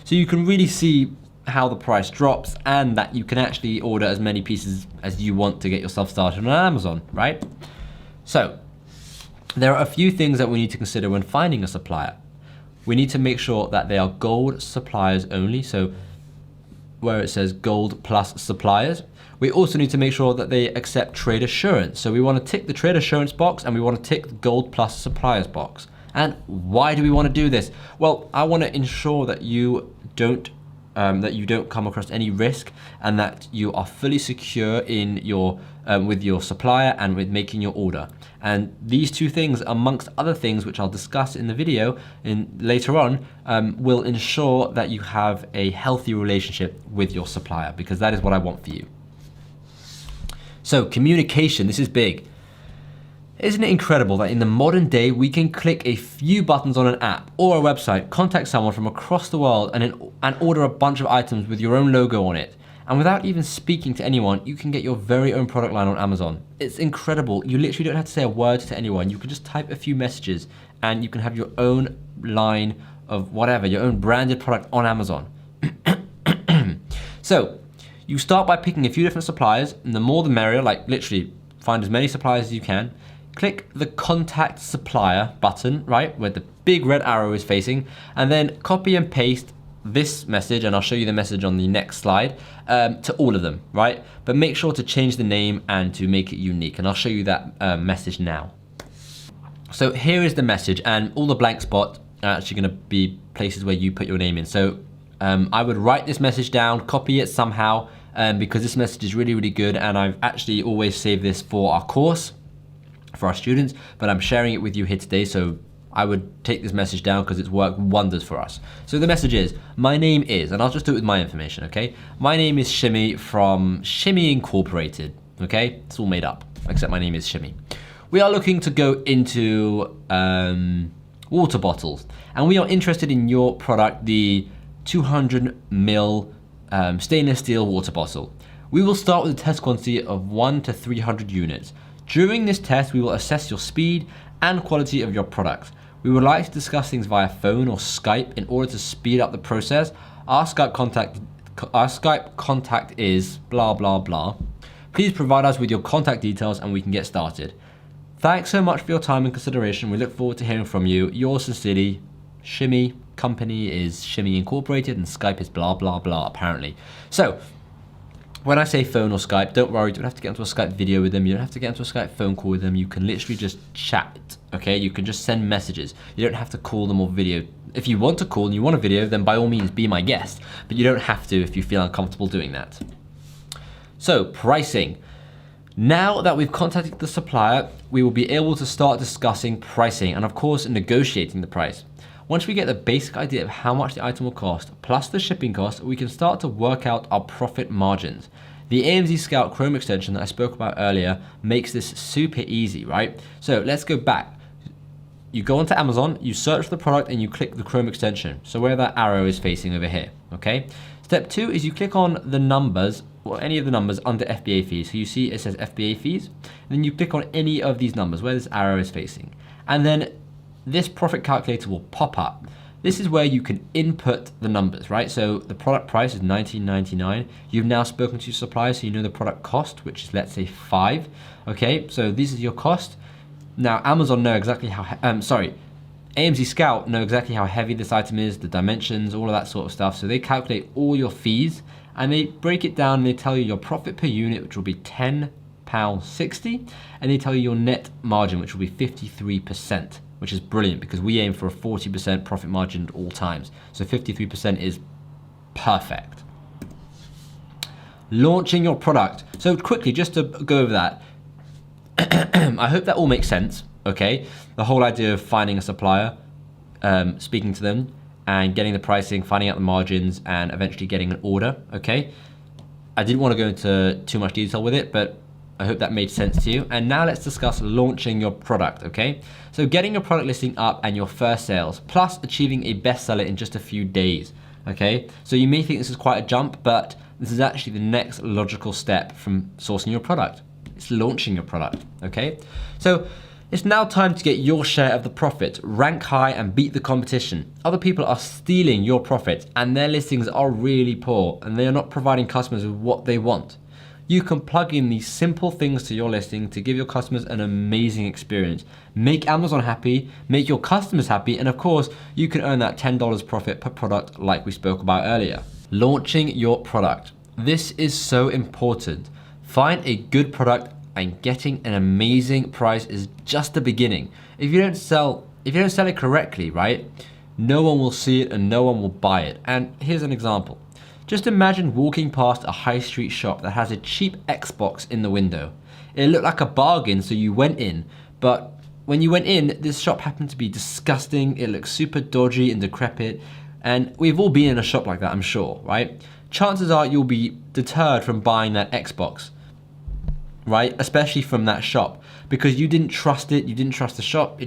So you can really see how the price drops and that you can actually order as many pieces as you want to get yourself started on Amazon, right? So There are a few things that we need to consider when finding a supplier. We need to make sure that they are gold suppliers only, so where it says gold plus suppliers. We also need to make sure that they accept trade assurance. So we want to tick the trade assurance box and we want to tick the gold plus suppliers box. And why do we want to do this? Well, I want to ensure that you don't come across any risk and that you are fully secure in your with your supplier and with making your order. And these two things, amongst other things which I'll discuss in the video later on, will ensure that you have a healthy relationship with your supplier, because that is what I want for you. So communication, this is big. Isn't it incredible that in the modern day, we can click a few buttons on an app or a website, contact someone from across the world and order a bunch of items with your own logo on it. And without even speaking to anyone, you can get your very own product line on Amazon. It's incredible. You literally don't have to say a word to anyone. You can just type a few messages and you can have your own line of whatever, your own branded product on Amazon. So you start by picking a few different suppliers, and the more the merrier, like literally find as many suppliers as you can. Click the contact supplier button, right, where the big red arrow is facing, and then copy and paste this message, and I'll show you the message on the next slide, to all of them, right? But make sure to change the name and to make it unique, and I'll show you that message now. So here is the message, and all the blank spots are actually gonna be places where you put your name in. So I would write this message down, copy it somehow, because this message is really, really good, and I've actually always saved this for our course, for our students, but I'm sharing it with you here today, so I would take this message down because it's worked wonders for us. So the message is, my name is, and I'll just do it with my information, okay? My name is Shimmy from Shimmy Incorporated, okay? It's all made up, except my name is Shimmy. We are looking to go into water bottles, and we are interested in your product, the 200 ml stainless steel water bottle. We will start with a test quantity of 1 to 300 units. During this test, we will assess your speed and quality of your product. We would like to discuss things via phone or Skype in order to speed up the process. Our Skype contact is blah, blah, blah. Please provide us with your contact details and we can get started. Thanks so much for your time and consideration. We look forward to hearing from you. Yours sincerely, Shimmy. Company is Shimmy Incorporated and Skype is blah, blah, blah, apparently. So, when I say phone or Skype, don't worry, you don't have to get into a Skype video with them, you don't have to get into a Skype phone call with them, you can literally just chat, okay? You can just send messages. You don't have to call them or video. If you want to call and you want a video, then by all means be my guest, but you don't have to if you feel uncomfortable doing that. So, pricing. Now that we've contacted the supplier, we will be able to start discussing pricing and of course negotiating the price. Once we get the basic idea of how much the item will cost, plus the shipping cost, we can start to work out our profit margins. The AMZ Scout Chrome extension that I spoke about earlier makes this super easy, right? So let's go back. You go onto Amazon, you search for the product and you click the Chrome extension. So where that arrow is facing over here, okay? Step 2 is you click on the numbers, or any of the numbers under FBA fees. So you see it says FBA fees, and then you click on any of these numbers where this arrow is facing. And then this profit calculator will pop up. This is where you can input the numbers, right? So the product price is $19.99. You've now spoken to your supplier, so you know the product cost, which is, let's say, $5. Okay, so this is your cost. Now Amazon know exactly how, AMZ Scout know exactly how heavy this item is, the dimensions, all of that sort of stuff. So they calculate all your fees and they break it down and they tell you your profit per unit, which will be £10.60, and they tell you your net margin, which will be 53%. Which is brilliant because we aim for a 40% profit margin at all times. So 53% is perfect. Launching your product. So quickly, just to go over that, I hope that all makes sense, okay? The whole idea of finding a supplier, speaking to them, and getting the pricing, finding out the margins, and eventually getting an order, okay? I didn't want to go into too much detail with it, but I hope that made sense to you. And now let's discuss launching your product, okay? So getting your product listing up and your first sales, plus achieving a bestseller in just a few days, okay? So you may think this is quite a jump, but this is actually the next logical step from sourcing your product. It's launching your product, okay? So it's now time to get your share of the profit, rank high and beat the competition. Other people are stealing your profit and their listings are really poor and they are not providing customers with what they want. You can plug in these simple things to your listing to give your customers an amazing experience. Make Amazon happy, make your customers happy, and of course, you can earn that $10 profit per product like we spoke about earlier. Launching your product. This is so important. Find a good product, and getting an amazing price is just the beginning. If you don't sell it correctly, right, no one will see it and no one will buy it. And here's an example. Just imagine walking past a high street shop that has a cheap Xbox in the window. It looked like a bargain, so you went in, but when you went in, this shop happened to be disgusting. It looked super dodgy and decrepit, and we've all been in a shop like that, I'm sure, right? Chances are you'll be deterred from buying that Xbox, right? Especially from that shop, because you didn't trust it, you didn't trust the shop,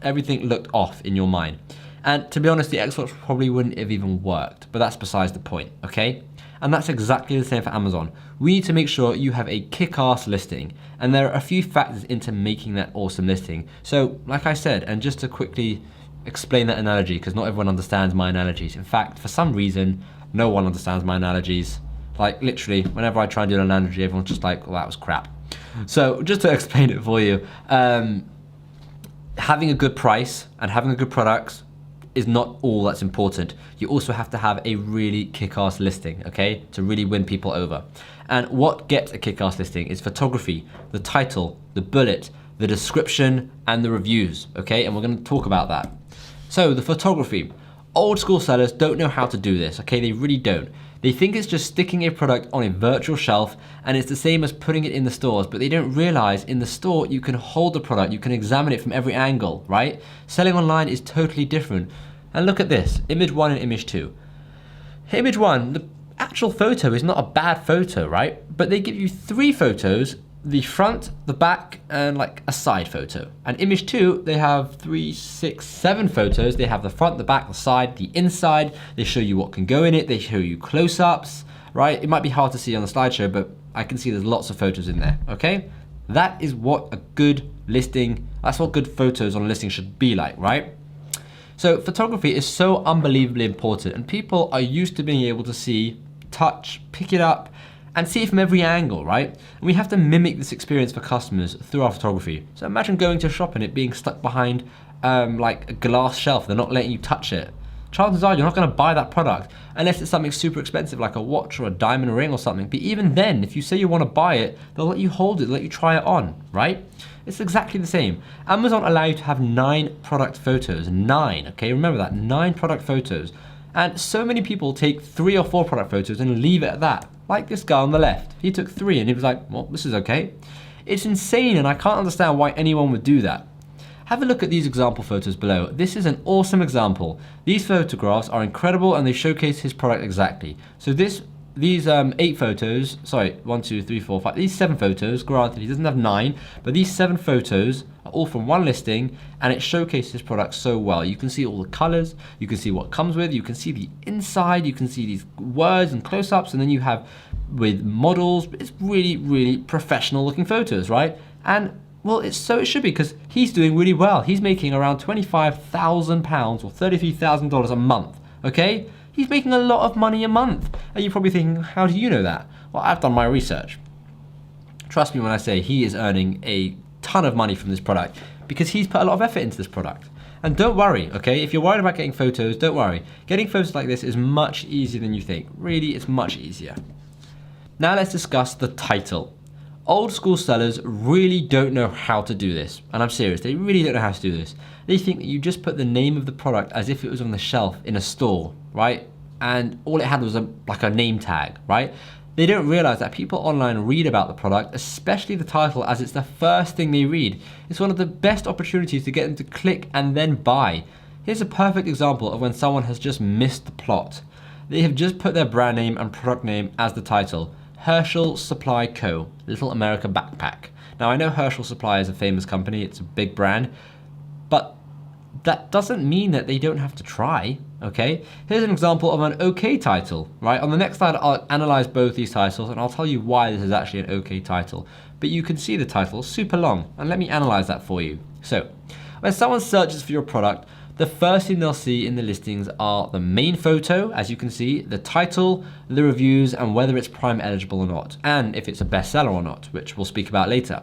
everything looked off in your mind. And to be honest, the Xbox probably wouldn't have even worked, but that's besides the point, okay? And that's exactly the same for Amazon. We need to make sure you have a kick-ass listing, and there are a few factors into making that awesome listing. So, like I said, and just to quickly explain that analogy, because not everyone understands my analogies. In fact, for some reason, no one understands my analogies. Like literally, whenever I try and do an analogy, everyone's just like, well, that was crap. So just to explain it for you, having a good price and having a good product is not all that's important. You also have to have a really kick-ass listing, okay, to really win people over. And what gets a kick-ass listing is photography, the title, the bullet, the description, and the reviews, okay? And we're gonna talk about that. So the photography. Old school sellers don't know how to do this, okay? They really don't. They think it's just sticking a product on a virtual shelf and it's the same as putting it in the stores, but they don't realize in the store you can hold the product, you can examine it from every angle, right? Selling online is totally different. And look at this, image 1 and image 2. Image 1, the actual photo is not a bad photo, right? But they give you 3 photos, the front, the back, and like a side photo. And image 2, they have 3, 6, 7 photos. They have the front, the back, the side, the inside. They show you what can go in it. They show you close-ups, right? It might be hard to see on the slideshow, but I can see there's lots of photos in there, okay? That is what a good listing, that's what good photos on a listing should be like, right? So photography is so unbelievably important, and people are used to being able to see, touch, pick it up, and see it from every angle, right? And we have to mimic this experience for customers through our photography. So imagine going to a shop and it being stuck behind like a glass shelf. They're not letting you touch it. Chances are you're not gonna buy that product unless it's something super expensive like a watch or a diamond ring or something. But even then, if you say you wanna buy it, they'll let you hold it, they'll let you try it on, right? It's exactly the same. Amazon allows you to have 9 product photos, 9, okay? Remember that, 9 product photos. And so many people take 3 or 4 product photos and leave it at that. Like this guy on the left. He took 3 and he was like, well, this is okay. It's insane and I can't understand why anyone would do that. Have a look at these example photos below. This is an awesome example. These photographs are incredible and they showcase his product exactly. So these 8 photos, sorry, 1, 2, 3, 4, 5, these 7 photos, granted he doesn't have 9, but these 7 photos are all from one listing and it showcases his product so well. You can see all the colors, you can see what comes with, you can see the inside, you can see these words and close-ups, and then you have with models. It's really, really professional looking photos, right? And well, it should be, because he's doing really well. He's making around £25,000 or $33,000 a month, okay? He's making a lot of money a month. And you're probably thinking, how do you know that? Well, I've done my research. Trust me when I say he is earning a ton of money from this product because he's put a lot of effort into this product. And don't worry, okay? If you're worried about getting photos, don't worry. Getting photos like this is much easier than you think. Really, it's much easier. Now let's discuss the title. Old school sellers really don't know how to do this. And I'm serious, they really don't know how to do this. They think that you just put the name of the product as if it was on the shelf in a store, right? And all it had was like a name tag, right? They don't realize that people online read about the product, especially the title, as it's the first thing they read. It's one of the best opportunities to get them to click and then buy. Here's a perfect example of when someone has just missed the plot. They have just put their brand name and product name as the title. Herschel Supply Co. Little America Backpack. Now I know Herschel Supply is a famous company, it's a big brand, but that doesn't mean that they don't have to try, okay? Here's an example of an okay title, right? On the next slide, I'll analyze both these titles and I'll tell you why this is actually an okay title. But you can see the title, super long, and let me analyze that for you. So, when someone searches for your product, the first thing they'll see in the listings are the main photo, as you can see, the title, the reviews, and whether it's Prime eligible or not, and if it's a bestseller or not, which we'll speak about later.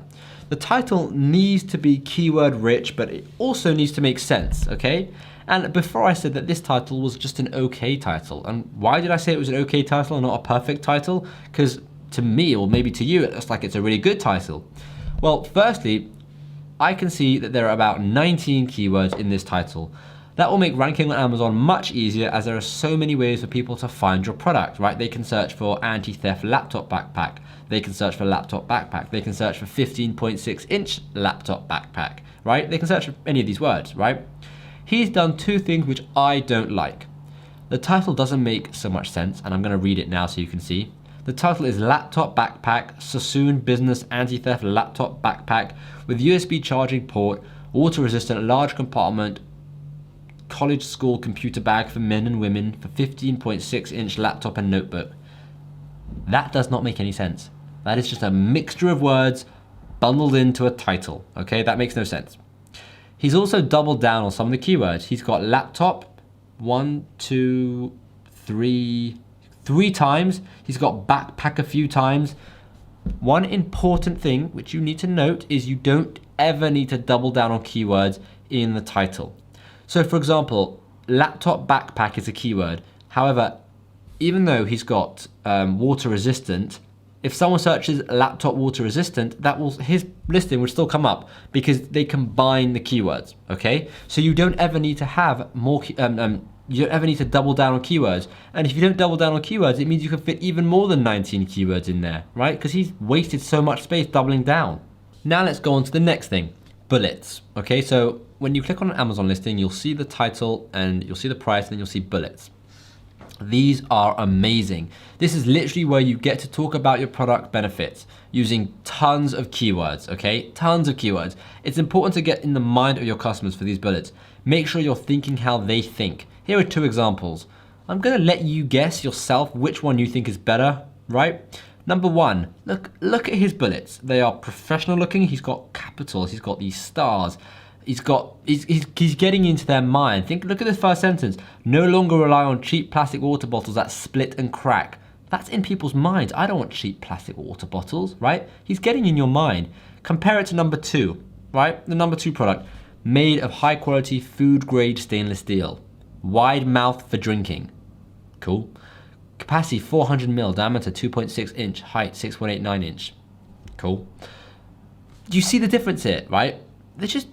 The title needs to be keyword rich, but it also needs to make sense, okay? And before I said that this title was just an okay title. And why did I say it was an okay title and not a perfect title? Because to me, or maybe to you, it looks like it's a really good title. Well, firstly, I can see that there are about 19 keywords in this title. That will make ranking on Amazon much easier, as there are so many ways for people to find your product, right? They can search for anti-theft laptop backpack. They can search for laptop backpack. They can search for 15.6-inch laptop backpack, right? They can search for any of these words, right? He's done two things which I don't like. The title doesn't make so much sense, and I'm gonna read it now so you can see. The title is Laptop Backpack, Sassoon Business Anti-Theft Laptop Backpack with USB charging port, water-resistant large compartment, college school computer bag for men and women for 15.6-inch laptop and notebook. That does not make any sense. That is just a mixture of words bundled into a title, okay? That makes no sense. He's also doubled down on some of the keywords. He's got laptop, 1, 2, 3 times. He's got backpack a few times. One important thing which you need to note is you don't ever need to double down on keywords in the title. So for example, laptop backpack is a keyword. However, even though he's got water resistant, if someone searches laptop water resistant, his listing would still come up because they combine the keywords, okay? So you don't ever need to have more, you don't ever need to double down on keywords. And if you don't double down on keywords, it means you can fit even more than 19 keywords in there, right? Because he's wasted so much space doubling down. Now let's go on to the next thing, bullets, okay? So when you click on an Amazon listing, you'll see the title and you'll see the price and then you'll see bullets. These are amazing. This is literally where you get to talk about your product benefits using tons of keywords, okay? Tons of keywords. It's important to get in the mind of your customers for these bullets. Make sure you're thinking how they think. Here are two examples. I'm gonna let you guess yourself which one you think is better, right? Number one, look at his bullets. They are professional looking. He's got capitals, he's got these stars. He's getting into their mind. Look at this first sentence. No longer rely on cheap plastic water bottles that split and crack. That's in people's minds. I don't want cheap plastic water bottles, right? He's getting in your mind. Compare it to number two, right? The number two product, made of high quality food grade stainless steel. Wide mouth for drinking. Cool. Capacity 400 ml, diameter 2.6 inch, height 6.89 inch. Cool. Do you see the difference here, right?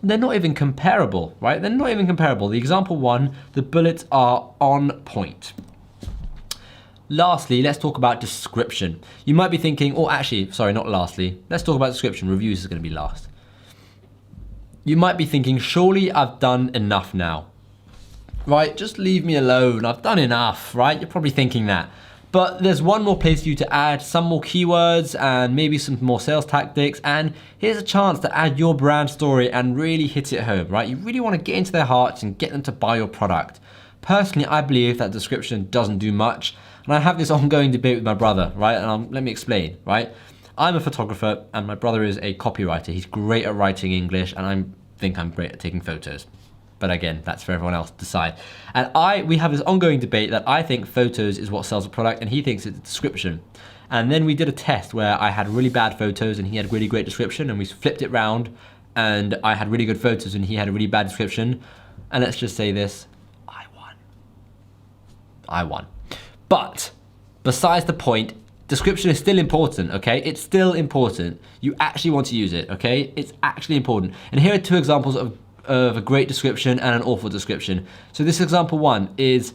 They're not even comparable, right? They're not even comparable. The example one, the bullets are on point. Lastly, let's talk about description. You might be thinking, or actually, sorry, not lastly. Let's talk about description. Reviews is gonna be last. You might be thinking, surely I've done enough now, right? Just leave me alone. I've done enough, right? You're probably thinking that. But there's one more place for you to add some more keywords and maybe some more sales tactics. And here's a chance to add your brand story and really hit it home, right? You really want to get into their hearts and get them to buy your product. Personally, I believe that description doesn't do much. And I have this ongoing debate with my brother, right? And let me explain, right? I'm a photographer and my brother is a copywriter. He's great at writing English and I think I'm great at taking photos. But again, that's for everyone else to decide. And we have this ongoing debate that I think photos is what sells a product and he thinks it's a description. And then we did a test where I had really bad photos and he had really great description, and we flipped it round and I had really good photos and he had a really bad description. And let's just say this, I won. But besides the point, description is still important, okay? It's still important. You actually want to use it, okay? It's actually important. And here are two examples of a great description and an awful description. So this example one is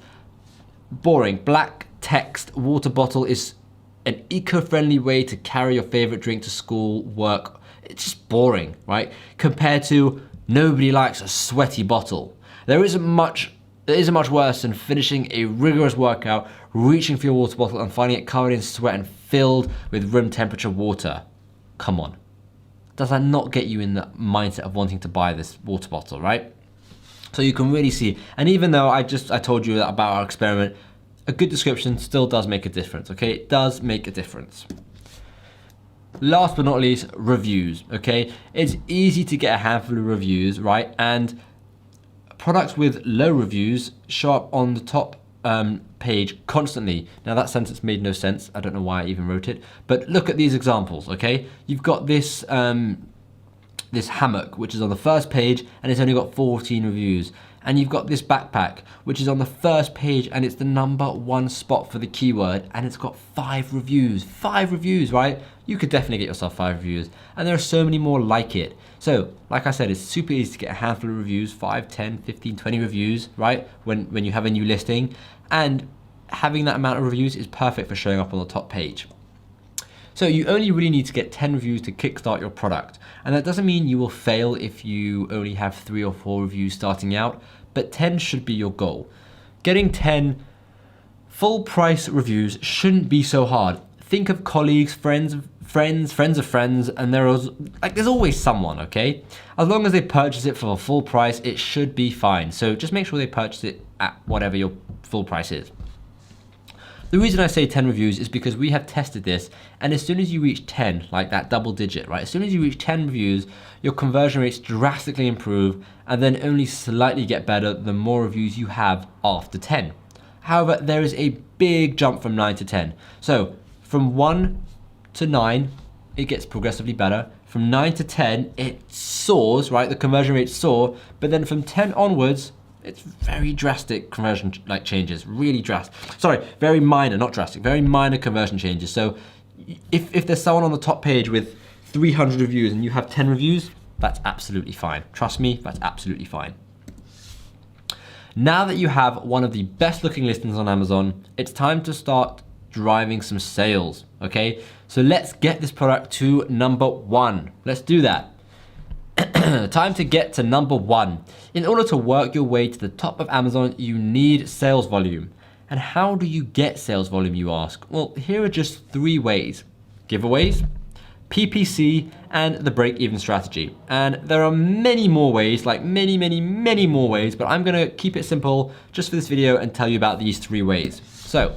boring. Black text water bottle is an eco-friendly way to carry your favorite drink to school, work. It's just boring, right? Compared to nobody likes a sweaty bottle. There isn't much worse than finishing a rigorous workout, reaching for your water bottle and finding it covered in sweat and filled with room temperature water. Come on. Does that not get you in the mindset of wanting to buy this water bottle, right? So you can really see, and even though I told you about our experiment, a good description still does make a difference, okay? It does make a difference. Last but not least, reviews, okay? It's easy to get a handful of reviews, right? And products with low reviews show up on the top page constantly. Now that sentence made no sense. I don't know why I even wrote it, but look at these examples, okay? You've got this this hammock, which is on the first page and it's only got 14 reviews. And you've got this backpack, which is on the first page and it's the #1 spot for the keyword and it's got 5 reviews. 5 reviews, right? You could definitely get yourself 5 reviews. And there are so many more like it. So, like I said, it's super easy to get a handful of reviews, 5, 10, 15, 20 reviews, right? When you have a new listing. And having that amount of reviews is perfect for showing up on the top page. So you only really need to get 10 reviews to kickstart your product. And that doesn't mean you will fail if you only have 3 or 4 reviews starting out, but 10 should be your goal. Getting 10 full price reviews shouldn't be so hard. Think of colleagues, friends of friends, and there's always someone, okay? As long as they purchase it for a full price, it should be fine. So just make sure they purchase it at whatever your full price is. The reason I say 10 reviews is because we have tested this, and as soon as you reach 10, like that double digit, right? As soon as you reach 10 reviews, your conversion rates drastically improve and then only slightly get better the more reviews you have after 10. However, there is a big jump from 9 to 10. So from 1 to 9, it gets progressively better. From 9 to 10, it soars, right? The conversion rates soar, but then from 10 onwards, it's very drastic conversion changes, really drastic. Sorry, very minor, not drastic, very minor conversion changes. So if there's someone on the top page with 300 reviews and you have 10 reviews, that's absolutely fine. Trust me, that's absolutely fine. Now that you have one of the best looking listings on Amazon, it's time to start driving some sales, okay? So let's get this product to #1. Let's do that. Time to get to #1. In order to work your way to the top of Amazon, you need sales volume. And how do you get sales volume, you ask? Well, here are just 3 ways. Giveaways, PPC, and the break-even strategy. And there are many more ways, like many more ways, but I'm gonna keep it simple just for this video and tell you about these 3 ways. So,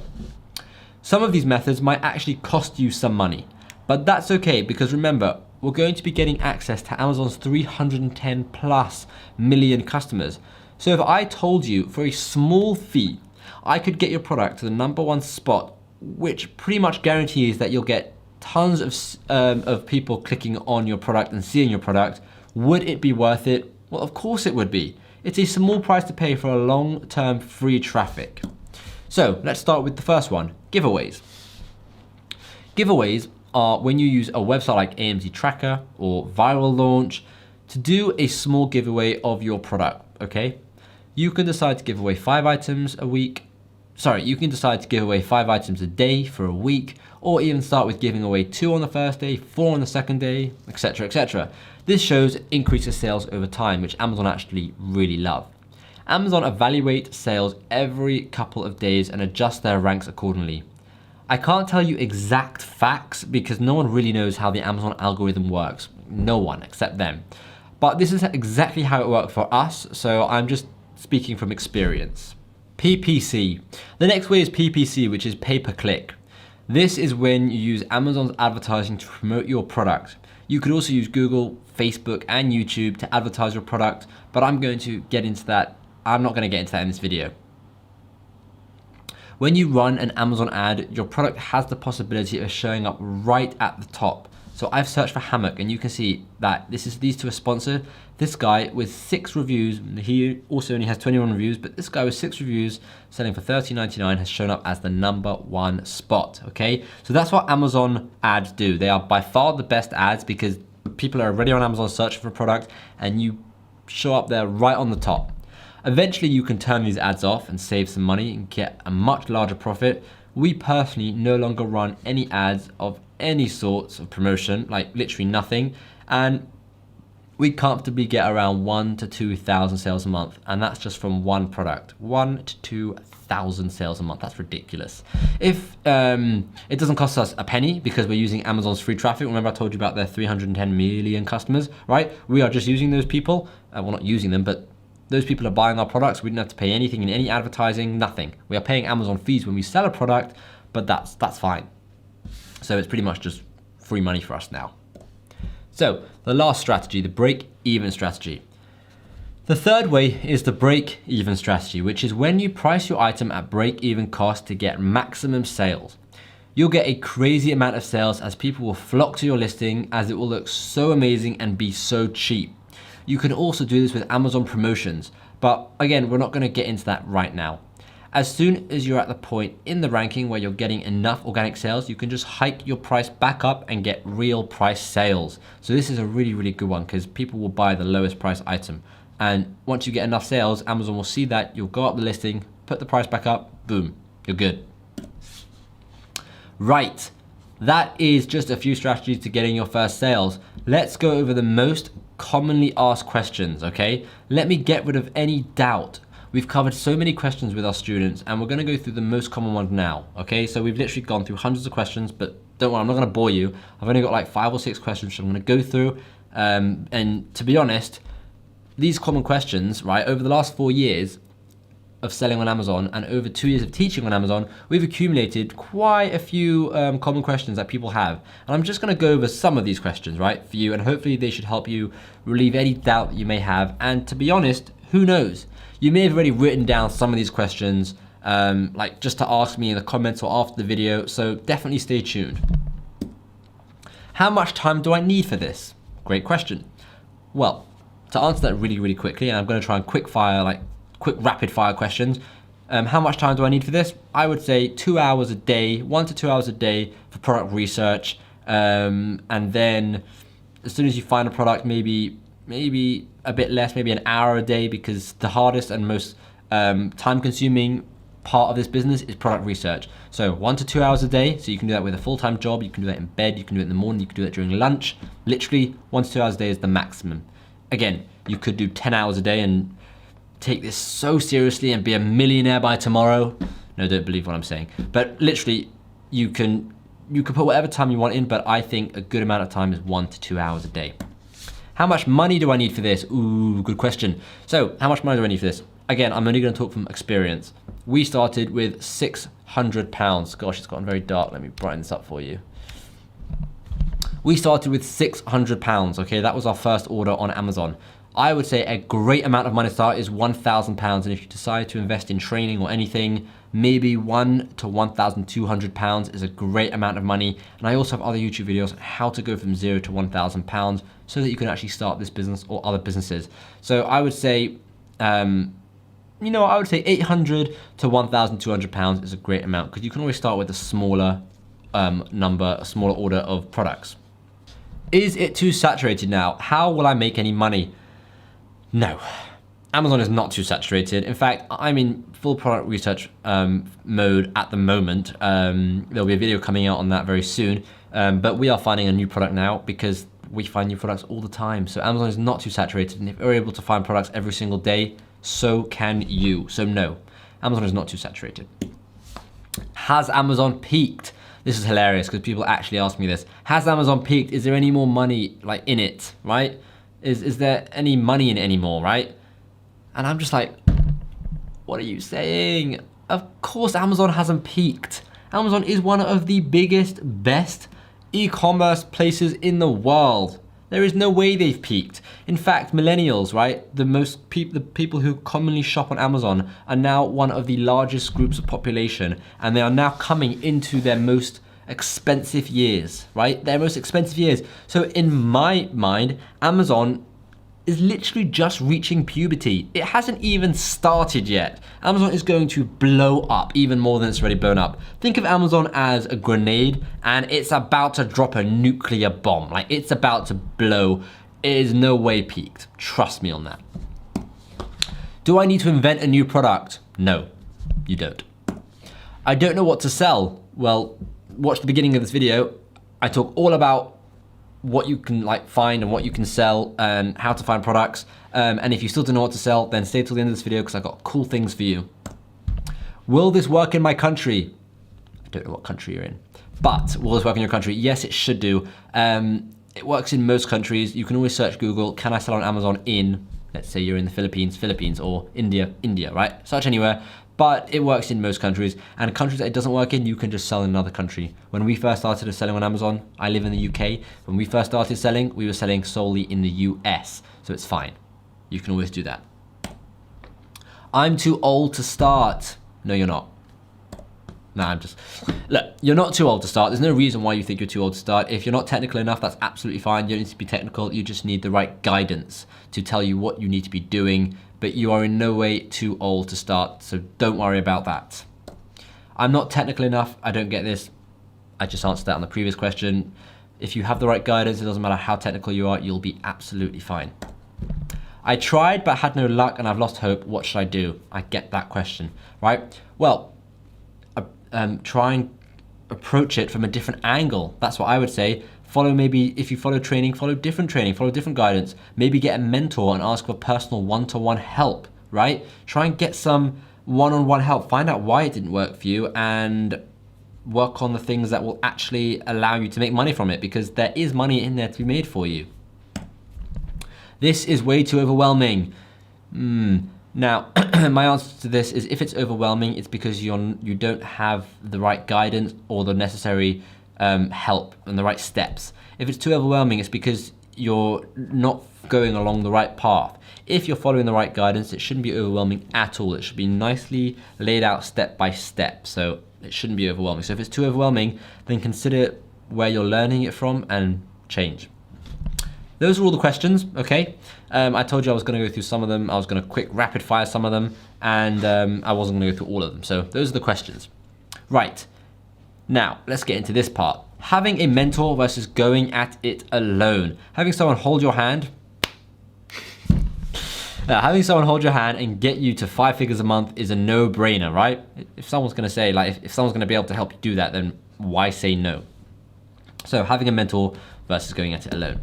some of these methods might actually cost you some money, but that's okay because remember, we're going to be getting access to Amazon's 310 plus million customers. So if I told you for a small fee, I could get your product to the #1 spot, which pretty much guarantees that you'll get tons of people clicking on your product and seeing your product, would it be worth it? Well, of course it would be. It's a small price to pay for a long-term free traffic. So let's start with the first one, giveaways. Giveaways are when you use a website like AMZ Tracker or Viral Launch to do a small giveaway of your product, okay? You can decide to give away 5 items a week. Sorry, you can decide to give away 5 items a day for a week, or even start with giving away 2 on the first day, 4 on the second day, etc., etc. This shows increases sales over time, which Amazon actually really love. Amazon evaluate sales every couple of days and adjust their ranks accordingly. I can't tell you exact facts because no one really knows how the Amazon algorithm works. No one except them. But this is exactly how it worked for us, so I'm just speaking from experience. PPC. The next way is PPC, which is pay-per-click. This is when you use Amazon's advertising to promote your product. You could also use Google, Facebook, and YouTube to advertise your product, but I'm going to get into that. I'm not going to get into that in this video. When you run an Amazon ad, your product has the possibility of showing up right at the top. So I've searched for hammock and you can see that these 2 are sponsored. This guy with 6 reviews, he also only has 21 reviews, but this guy with 6 reviews selling for $13.99 has shown up as the #1 spot, okay? So that's what Amazon ads do. They are by far the best ads because people are already on Amazon searching for a product and you show up there right on the top. Eventually you can turn these ads off and save some money and get a much larger profit. We personally no longer run any ads of any sorts of promotion, like literally nothing, and we comfortably get around 1,000 to 2,000 sales a month, and that's just from one product. 1,000 to 2,000 sales a month, that's ridiculous. If it doesn't cost us a penny because we're using Amazon's free traffic, remember I told you about their 310 million customers, right? We are just using those people, well not using them, but those people are buying our products. We didn't have to pay anything in any advertising, nothing. We are paying Amazon fees when we sell a product, but that's fine. So it's pretty much just free money for us now. So the last strategy, the break-even strategy. The third way is the break-even strategy, which is when you price your item at break-even cost to get maximum sales. You'll get a crazy amount of sales as people will flock to your listing as it will look so amazing and be so cheap. You can also do this with Amazon promotions, but again, we're not going to get into that right now. As soon as you're at the point in the ranking where you're getting enough organic sales, you can just hike your price back up and get real price sales. So this is a really, really good one because people will buy the lowest price item. And once you get enough sales, Amazon will see that, you'll go up the listing, put the price back up, boom, you're good. Right, that is just a few strategies to getting your first sales. Let's go over the most commonly asked questions, okay? Let me get rid of any doubt. We've covered so many questions with our students and we're gonna go through the most common ones now, okay? So we've literally gone through hundreds of questions, but don't worry, I'm not gonna bore you. I've only got like 5 or 6 questions which I'm gonna go through. And to be honest, these common questions, right, over the last 4 years of selling on Amazon and over 2 years of teaching on Amazon, we've accumulated quite a few common questions that people have. And I'm just gonna go over some of these questions, right, for you, and hopefully they should help you relieve any doubt that you may have. And to be honest, who knows? You may have already written down some of these questions, like just to ask me in the comments or after the video, so definitely stay tuned. How much time do I need for this? Great question. Well, to answer that really, really quickly, and I'm gonna try and quick rapid fire questions. How much time do I need for this? I would say 2 hours a day, 1 to 2 hours a day for product research. And then as soon as you find a product, maybe a bit less, maybe an hour a day, because the hardest and most time consuming part of this business is product research. So 1 to 2 hours a day. So you can do that with a full-time job. You can do that in bed. You can do it in the morning. You can do it during lunch. Literally 1 to 2 hours a day is the maximum. Again, you could do 10 hours a day and take this so seriously and be a millionaire by tomorrow. No, don't believe what I'm saying. But literally, you can put whatever time you want in, but I think a good amount of time is 1 to 2 hours a day. How much money do I need for this? Ooh, good question. So how much money do I need for this? Again, I'm only gonna talk from experience. We started with £600. Gosh, it's gotten very dark. Let me brighten this up for you. We started with £600, okay? That was our first order on Amazon. I would say a great amount of money to start is £1,000. And if you decide to invest in training or anything, maybe £1,000 to £1,200 is a great amount of money. And I also have other YouTube videos on how to go from £0 to £1,000 so that you can actually start this business or other businesses. So I would say, I would say £800 to £1,200 is a great amount because you can always start with a smaller a smaller order of products. Is it too saturated now? How will I make any money? No, Amazon is not too saturated. In fact, I'm in full product research mode at the moment. There'll be a video coming out on that very soon, but we are finding a new product now because we find new products all the time. So Amazon is not too saturated, and if we're able to find products every single day, so can you. So no, Amazon is not too saturated. Has Amazon peaked? This is hilarious because people actually ask me this. Has Amazon peaked? Is there any more money like in it, right? Is there any money in it anymore, right? And I'm just like, what are you saying? Of course Amazon hasn't peaked. Amazon is one of the biggest, best e-commerce places in the world. There is no way they've peaked. In fact, millennials, right? The people who commonly shop on Amazon are now one of the largest groups of population, and they are now coming into their most expensive years, right? Their most expensive years. So in my mind, Amazon is literally just reaching puberty. It hasn't even started yet. Amazon is going to blow up even more than it's already blown up. Think of Amazon as a grenade and it's about to drop a nuclear bomb. Like it's about to blow. It is no way peaked. Trust me on that. Do I need to invent a new product? No, you don't. I don't know what to sell. Well, watch the beginning of this video. I talk all about what you can find and what you can sell and how to find products. And if you still don't know what to sell, then stay till the end of this video because I've got cool things for you. Will this work in my country? I don't know what country you're in, but will this work in your country? Yes, it should do. It works in most countries. You can always search Google, can I sell on Amazon in, let's say you're in the Philippines, or India, right? Search anywhere. But it works in most countries, and countries that it doesn't work in, you can just sell in another country. When we first started selling on Amazon, I live in the UK. When we first started selling, we were selling solely in the US, so it's fine. You can always do that. I'm too old to start. No, you're not. Nah, look, you're not too old to start. There's no reason why you think you're too old to start. If you're not technical enough, that's absolutely fine. You don't need to be technical. You just need the right guidance to tell you what you need to be doing, but you are in no way too old to start, so don't worry about that. I'm not technical enough. I don't get this. I just answered that on the previous question. If you have the right guidance, it doesn't matter how technical you are, you'll be absolutely fine. I tried but had no luck and I've lost hope. What should I do? I get that question, right? Well, try and approach it from a different angle. That's what I would say. Maybe if you follow training, follow different guidance. Maybe get a mentor and ask for personal one-to-one help, right? Try and get some one-on-one help. Find out why it didn't work for you and work on the things that will actually allow you to make money from it, because there is money in there to be made for you. This is way too overwhelming. Now, my answer to this is if it's overwhelming, it's because you don't have the right guidance or the necessary help and the right steps. If it's too overwhelming, it's because you're not going along the right path. If you're following the right guidance, it shouldn't be overwhelming at all. It should be nicely laid out step by step. So it shouldn't be overwhelming. So if it's too overwhelming, then consider where you're learning it from and change. Those are all the questions, okay? I told you I was gonna go through some of them. I was gonna quick rapid fire some of them, and I wasn't gonna go through all of them. So those are the questions. Right, now let's get into this part. Having a mentor versus going at it alone. Having someone hold your hand, and get you to 5 figures a month is a no-brainer, right? If someone's gonna say, like, if someone's gonna be able to help you do that, then why say no? So having a mentor versus going at it alone.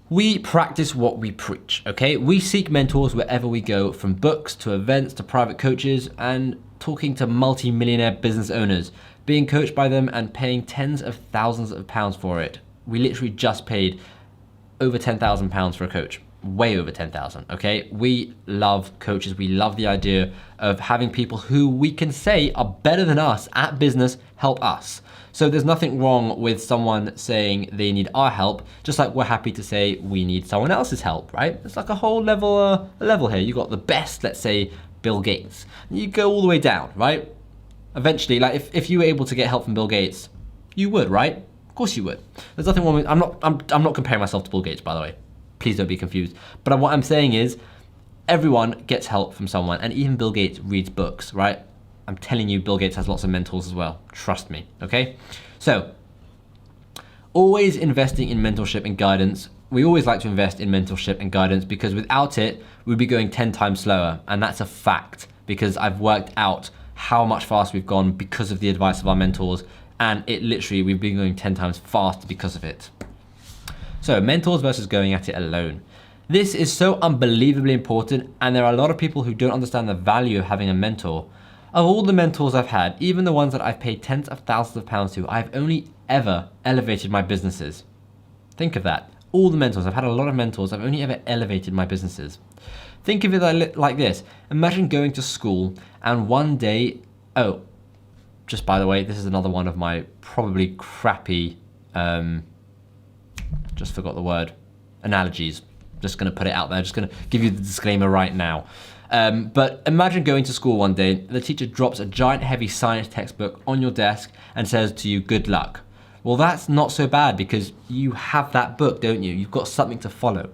We practice what we preach, okay? We seek mentors wherever we go, from books to events to private coaches and talking to multi-millionaire business owners, being coached by them and paying tens of thousands of pounds for it. We literally just paid over £10,000 for a coach, way over 10,000, okay? We love coaches. We love the idea of having people who we can say are better than us at business help us. So there's nothing wrong with someone saying they need our help, just like we're happy to say we need someone else's help, right? It's like a whole level here. You got the best, let's say, Bill Gates. You go all the way down, right? Eventually, like if you were able to get help from Bill Gates, you would, right? Of course you would. There's nothing wrong with, I'm not comparing myself to Bill Gates, by the way. Please don't be confused. But what I'm saying is everyone gets help from someone, and even Bill Gates reads books, right? I'm telling you, Bill Gates has lots of mentors as well. Trust me, okay? So, always investing in mentorship and guidance. We always like to invest in mentorship and guidance because without it, we'd be going 10 times slower. And that's a fact because I've worked out how much faster we've gone because of the advice of our mentors. And it literally, we've been going 10 times faster because of it. So, mentors versus going at it alone. This is so unbelievably important, and there are a lot of people who don't understand the value of having a mentor. Of all the mentors I've had, even the ones that I've paid tens of thousands of pounds to, I've only ever elevated my businesses. Think of that. All the mentors, I've had a lot of mentors, I've only ever elevated my businesses. Think of it like this. Imagine going to school and one day, oh, just by the way, this is another one of my probably crappy, just forgot the word, analogies. Just gonna put it out there, just gonna give you the disclaimer right now. But imagine going to school one day, the teacher drops a giant heavy science textbook on your desk and says to you, good luck. Well, that's not so bad because you have that book, don't you? You've got something to follow.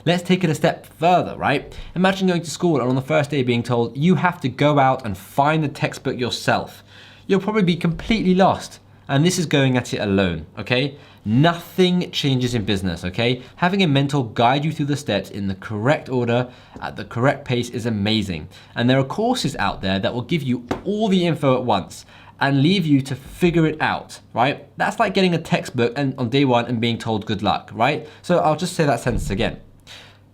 Let's take it a step further, right? Imagine going to school and on the first day being told you have to go out and find the textbook yourself. You'll probably be completely lost. And this is going at it alone, okay? Nothing changes in business, okay? Having a mentor guide you through the steps in the correct order at the correct pace is amazing. And there are courses out there that will give you all the info at once and leave you to figure it out, right? That's like getting a textbook and on day one and being told good luck, right? So I'll just say that sentence again.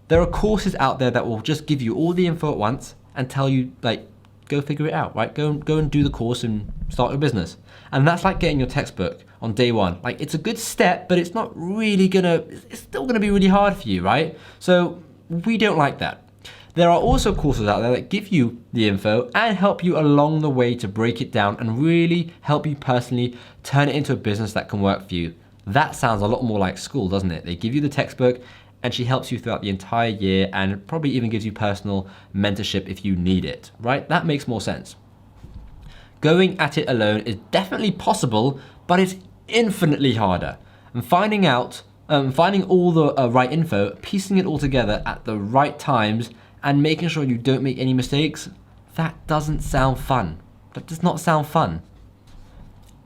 There are courses out there that will just give you all the info at once and tell you, like, go figure it out, right? Go and do the course and start your business. And that's like getting your textbook on day one. Like, it's a good step, but it's not really it's still gonna be really hard for you, right? So we don't like that. There are also courses out there that give you the info and help you along the way to break it down and really help you personally turn it into a business that can work for you. That sounds a lot more like school, doesn't it? They give you the textbook and she helps you throughout the entire year and probably even gives you personal mentorship if you need it, right? That makes more sense. Going at it alone is definitely possible, but it's infinitely harder. And finding all the right info, piecing it all together at the right times, and making sure you don't make any mistakes, that doesn't sound fun. That does not sound fun.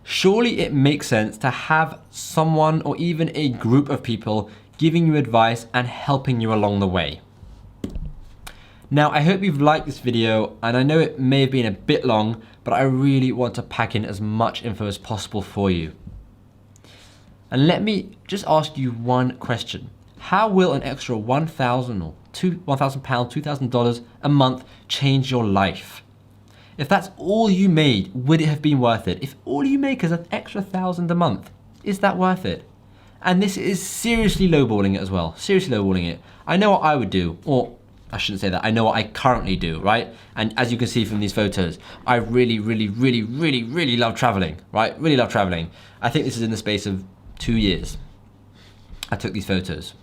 Surely it makes sense to have someone or even a group of people giving you advice and helping you along the way. Now, I hope you've liked this video, and I know it may have been a bit long, but I really want to pack in as much info as possible for you. And let me just ask you one question. How will an extra £1,000 or £1,000, $2,000 a month change your life? If that's all you made, would it have been worth it? If all you make is an extra $1,000 a month, is that worth it? And this is seriously lowballing it as well. Seriously lowballing it. I know what I would do, or I shouldn't say that. I know what I currently do, right? And as you can see from these photos, I really love traveling, right? Really love traveling. I think this is in the space of 2 years. I took these photos.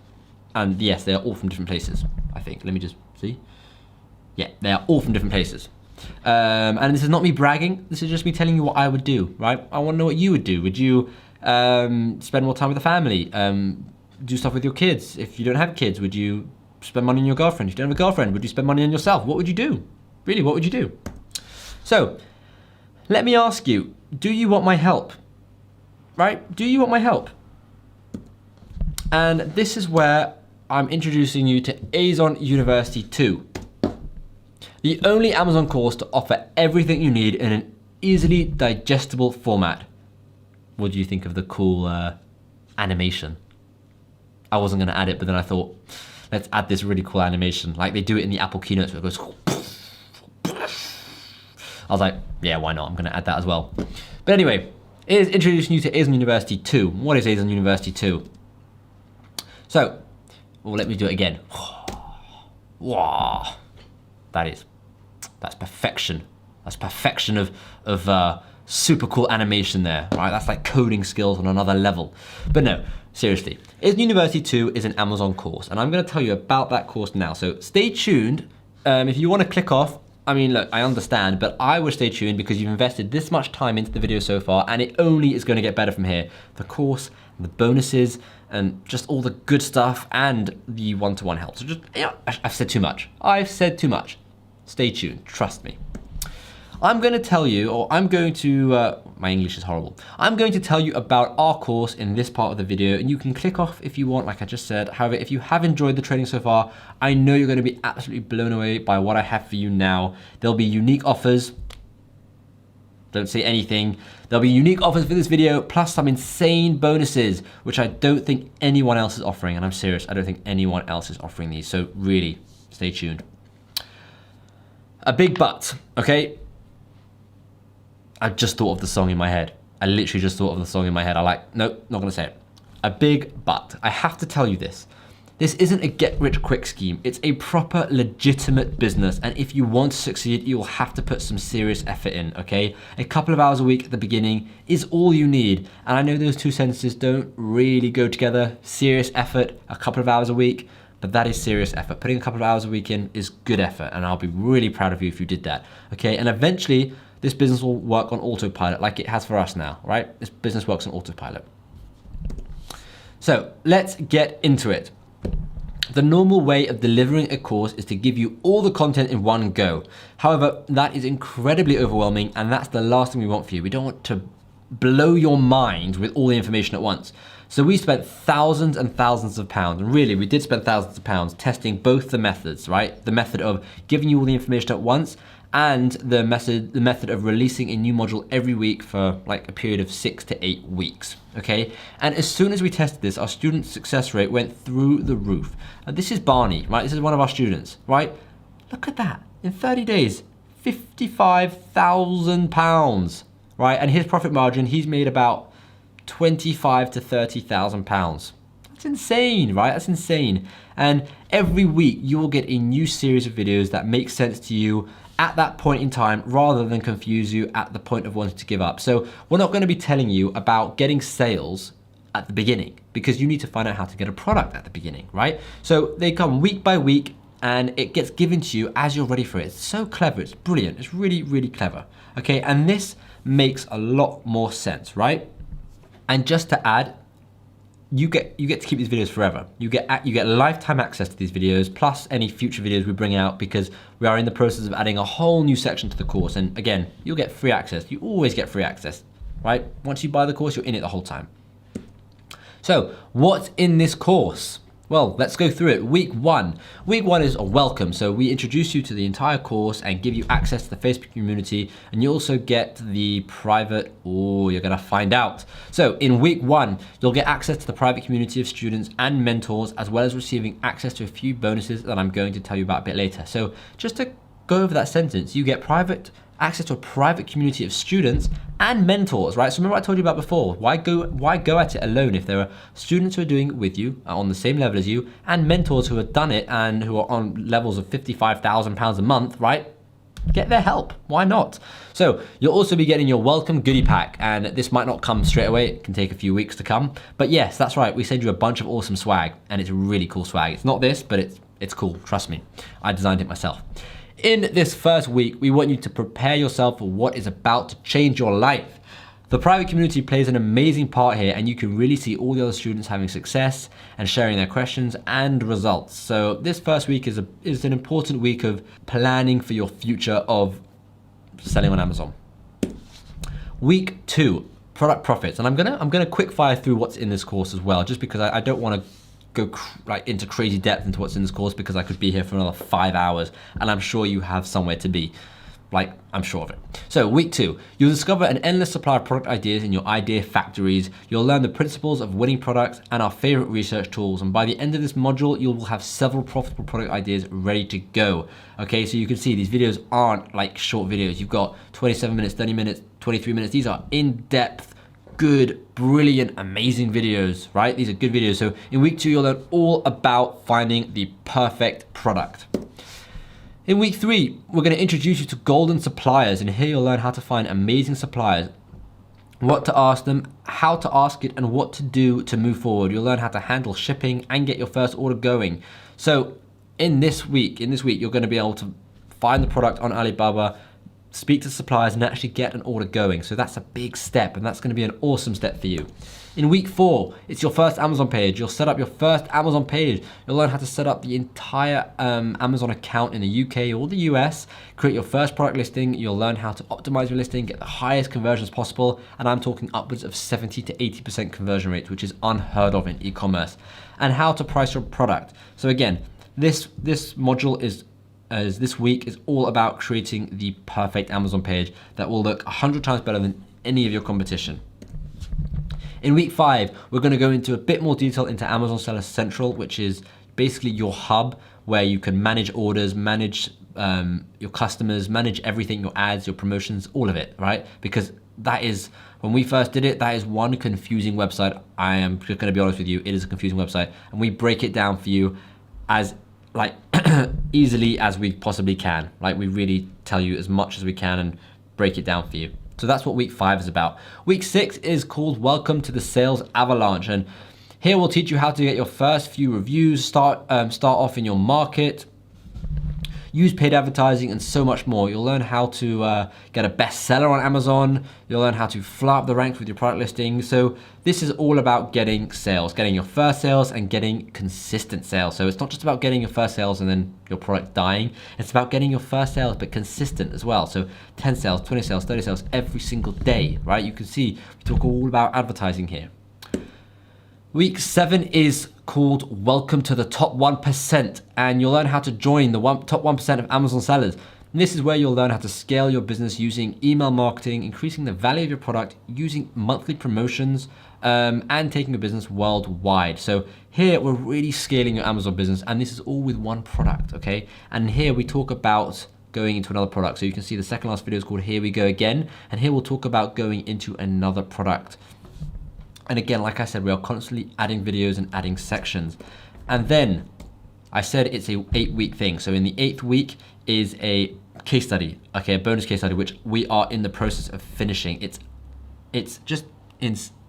And yes, they are all from different places, I think. Let me just see. Yeah, they are all from different places. And this is not me bragging. This is just me telling you what I would do, right? I want to know what you would do. Would you spend more time with the family? Do stuff with your kids? If you don't have kids, would you spend money on your girlfriend? If you don't have a girlfriend, would you spend money on yourself? What would you do? Really, what would you do? So, let me ask you, do you want my help? Right? Do you want my help? And this is where I'm introducing you to Amazon University 2. The only Amazon course to offer everything you need in an easily digestible format. What do you think of the cool animation? I wasn't gonna add it, but then I thought, let's add this really cool animation. Like they do it in the Apple keynotes where it goes. I was like, yeah, why not? I'm gonna add that as well. But anyway, it is introducing you to Amazon University 2. What is Amazon University 2? So, well, let me do it again. Wow, that's perfection. That's perfection of super cool animation there, right? That's like coding skills on another level. But no, seriously, Amazon University 2 is an Amazon course, and I'm gonna tell you about that course now. So stay tuned. If you wanna click off, I mean, look, I understand, but I would stay tuned because you've invested this much time into the video so far, and it only is gonna get better from here. The course, the bonuses, and just all the good stuff, and the one-to-one help. So just, I've said too much. I've said too much. Stay tuned, trust me. I'm going to tell you, or I'm going to, my English is horrible. I'm going to tell you about our course in this part of the video, and you can click off if you want, like I just said. However, if you have enjoyed the training so far, I know you're going to be absolutely blown away by what I have for you now. There'll be unique offers. Don't say anything. There'll be unique offers for this video, plus some insane bonuses, which I don't think anyone else is offering. And I'm serious, I don't think anyone else is offering these. So really, stay tuned. A big but, okay? I just thought of the song in my head. I literally just thought of the song in my head. Nope, not gonna say it. A big but. I have to tell you this. This isn't a get-rich-quick scheme. It's a proper, legitimate business. And if you want to succeed, you will have to put some serious effort in, okay? A couple of hours a week at the beginning is all you need. And I know those two sentences don't really go together. Serious effort, a couple of hours a week, but that is serious effort. Putting a couple of hours a week in is good effort. And I'll be really proud of you if you did that, okay? And eventually, this business will work on autopilot like it has for us now, right? This business works on autopilot. So let's get into it. The normal way of delivering a course is to give you all the content in one go. However, that is incredibly overwhelming, and that's the last thing we want for you. We don't want to blow your mind with all the information at once. So we spent thousands and thousands of pounds, and really we did spend thousands of pounds testing both the methods, right? The method of giving you all the information at once, and the method of releasing a new module every week for like a period of 6 to 8 weeks, okay? And as soon as we tested this, our student success rate went through the roof. And this is Barney, right? This is one of our students, right? Look at that, in 30 days, £55,000, right? And his profit margin, he's made about £25,000 to £30,000. That's insane, right? That's insane. And every week you will get a new series of videos that make sense to you at that point in time rather than confuse you at the point of wanting to give up. So we're not going to be telling you about getting sales at the beginning because you need to find out how to get a product at the beginning, right? So they come week by week and it gets given to you as you're ready for it. It's so clever, it's brilliant, it's really, really clever, okay? And this makes a lot more sense, right? And just to add, you get to keep these videos forever. You get lifetime access to these videos, plus any future videos we bring out, because we are in the process of adding a whole new section to the course. And again, you'll get free access. You always get free access, right? Once you buy the course, you're in it the whole time. So what's in this course? Well, let's go through it. Week one. Week one is a welcome. So we introduce you to the entire course and give you access to the Facebook community. And you also get the private, you're gonna find out. So in week one, you'll get access to the private community of students and mentors, as well as receiving access to a few bonuses that I'm going to tell you about a bit later. So just to go over that sentence, you get access to a private community of students and mentors, right? So remember what I told you about before, why go at it alone if there are students who are doing it with you, on the same level as you, and mentors who have done it and who are on levels of £55,000 a month, right? Get their help, why not? So you'll also be getting your welcome goodie pack, and this might not come straight away, it can take a few weeks to come, but yes, that's right, we send you a bunch of awesome swag, and it's really cool swag. It's not this, but it's cool, trust me. I designed it myself. In this first week, we want you to prepare yourself for what is about to change your life. The private community plays an amazing part here, and you can really see all the other students having success and sharing their questions and results. So this first week is an important week of planning for your future of selling on Amazon. Week two, product profits. And I'm gonna quick fire through what's in this course as well, just because I don't want to go into crazy depth into what's in this course, because I could be here for another 5 hours, and I'm sure you have somewhere to be. I'm sure of it. So week two, you'll discover an endless supply of product ideas in your idea factories. You'll learn the principles of winning products and our favorite research tools. And by the end of this module, you will have several profitable product ideas ready to go. Okay, so you can see these videos aren't like short videos. You've got 27 minutes, 30 minutes, 23 minutes. These are in-depth, good, brilliant, amazing videos, right? These are good videos. So in week two, you'll learn all about finding the perfect product. In week three, we're going to introduce you to golden suppliers, and here you'll learn how to find amazing suppliers, what to ask them, how to ask it, and what to do to move forward. You'll learn how to handle shipping and get your first order going. So in this week, you're going to be able to find the product on Alibaba, speak to suppliers, and actually get an order going. So that's a big step, and that's going to be an awesome step for you. In week four, it's your first Amazon page. You'll set up your first Amazon page. You'll learn how to set up the entire Amazon account in the UK or the US, create your first product listing. You'll learn how to optimize your listing, get the highest conversions possible. And I'm talking upwards of 70 to 80% conversion rates, which is unheard of in e-commerce. And how to price your product. So again, this module this week is all about creating the perfect Amazon page that will look 100 times better than any of your competition. In week five, we're going to go into a bit more detail into Amazon Seller Central, which is basically your hub where you can manage orders, manage your customers, manage everything, your ads, your promotions, all of it, right? Because that is, when we first did it, that is one confusing website. I am just going to be honest with you, it is a confusing website, and we break it down for you as easily as we possibly can. We really tell you as much as we can and break it down for you. So that's what week five is about. Week six is called Welcome to the Sales Avalanche. And here we'll teach you how to get your first few reviews, start off in your market, use paid advertising, and so much more. You'll learn how to get a bestseller on Amazon. You'll learn how to fly up the ranks with your product listing. So this is all about getting sales, getting your first sales and getting consistent sales. So it's not just about getting your first sales and then your product dying. It's about getting your first sales, but consistent as well. So 10 sales, 20 sales, 30 sales every single day, right? You can see we talk all about advertising here. Week seven is called Welcome to the Top 1%, and you'll learn how to join the top 1% of Amazon sellers. And this is where you'll learn how to scale your business using email marketing, increasing the value of your product, using monthly promotions, and taking your business worldwide. So here we're really scaling your Amazon business, and this is all with one product, okay? And here we talk about going into another product. So you can see the second last video is called Here We Go Again, and here we'll talk about going into another product. And again, like I said, we are constantly adding videos and adding sections. And then I said it's a 8-week thing. So in the 8th week is a case study, okay, a bonus case study, which we are in the process of finishing. It's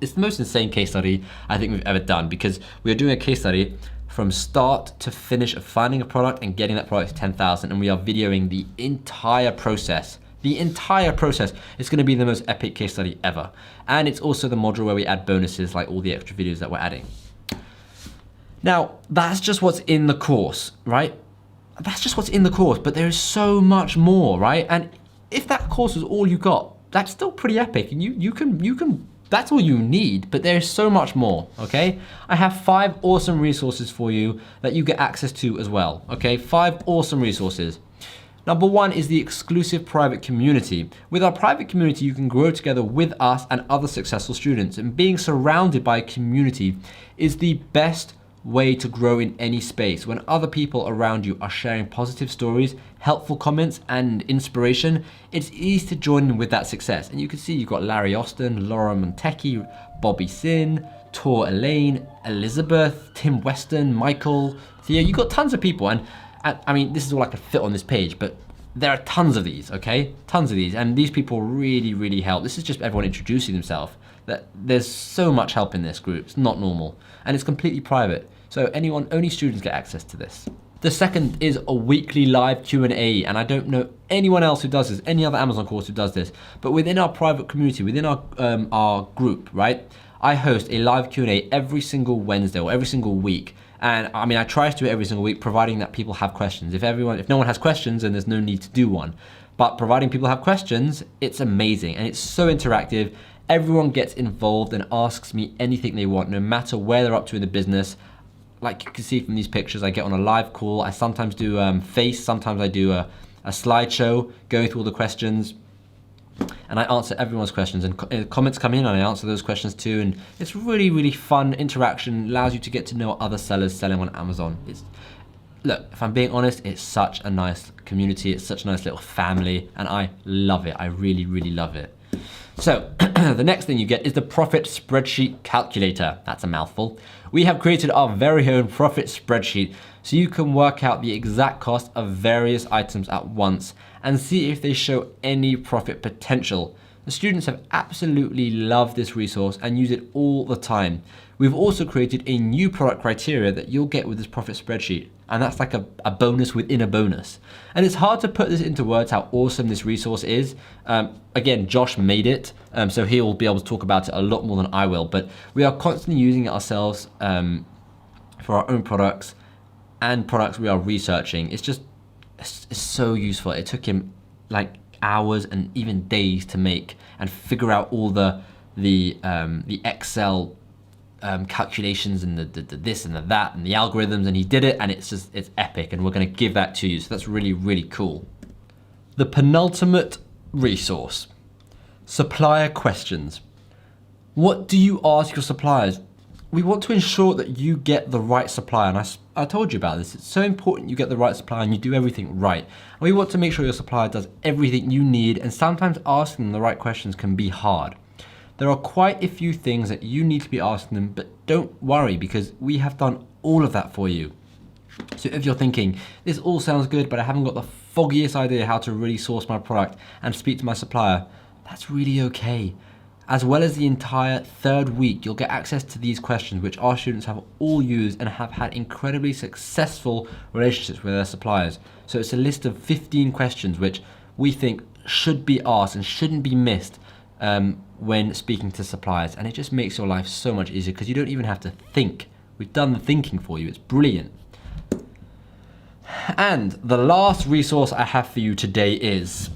It's the most insane case study I think we've ever done, because we are doing a case study from start to finish of finding a product and getting that product to 10,000, and we are videoing the entire process. The entire process is going to be the most epic case study ever. And it's also the module where we add bonuses like all the extra videos that we're adding. Now, that's just what's in the course, right? That's just what's in the course, but there is so much more, right? And if that course is all you got, that's still pretty epic, and you can, that's all you need, but there's so much more, okay? I have 5 awesome resources for you that you get access to as well, okay? 5 awesome resources. Number 1 is the exclusive private community. With our private community, you can grow together with us and other successful students, and being surrounded by a community is the best way to grow in any space. When other people around you are sharing positive stories, helpful comments, and inspiration, it's easy to join in with that success. And you can see you've got Larry Austin, Laura Montecchi, Bobby Sin, Tor Elaine, Elizabeth, Tim Weston, Michael, Thea. You've got tons of people, and I mean, this is all I can fit on this page, but there are tons of these, okay? Tons of these, and these people really, really help. This is just everyone introducing themselves. There's so much help in this group. It's not normal, and it's completely private. So only students get access to this. The second is a weekly live Q&A, and I don't know anyone else who does this, any other Amazon course who does this, but within our private community, within our group, right? I host a live Q&A every single Wednesday or every single week. And I mean, I try to do it every single week, providing that people have questions. If no one has questions, then there's no need to do one. But providing people have questions, it's amazing, and it's so interactive. Everyone gets involved and asks me anything they want, no matter where they're up to in the business. Like you can see from these pictures, I get on a live call. I sometimes do face, sometimes I do a slideshow going through all the questions, and I answer everyone's questions, and comments come in and I answer those questions too. And it's really, really fun interaction, allows you to get to know other sellers selling on Amazon. Look, if I'm being honest, it's such a nice community. It's such a nice little family, and I love it. I really, really love it. So the next thing you get is the profit spreadsheet calculator. That's a mouthful. We have created our very own profit spreadsheet so you can work out the exact cost of various items at once and see if they show any profit potential. The students have absolutely loved this resource and use it all the time. We've also created a new product criteria that you'll get with this profit spreadsheet, and that's like a bonus within a bonus. And it's hard to put this into words how awesome this resource is. Again, Josh made it, so he'll be able to talk about it a lot more than I will, but we are constantly using it ourselves for our own products and products we are researching. It's so useful. It took him like hours and even days to make and figure out all the Excel calculations and the this and the that and the algorithms, and he did it, and it's epic, and we're going to give that to you. So that's really, really cool. The penultimate resource, supplier questions. What do you ask your suppliers? We want to ensure that you get the right supplier, and I told you about this. It's so important you get the right supplier and you do everything right. And we want to make sure your supplier does everything you need, and sometimes asking them the right questions can be hard. There are quite a few things that you need to be asking them, but don't worry, because we have done all of that for you. So if you're thinking, this all sounds good, but I haven't got the foggiest idea how to really source my product and speak to my supplier, that's really okay. As well as the entire third week, you'll get access to these questions, which our students have all used and have had incredibly successful relationships with their suppliers. So it's a list of 15 questions which we think should be asked and shouldn't be missed when speaking to suppliers. And it just makes your life so much easier because you don't even have to think. We've done the thinking for you. It's brilliant. And the last resource I have for you today is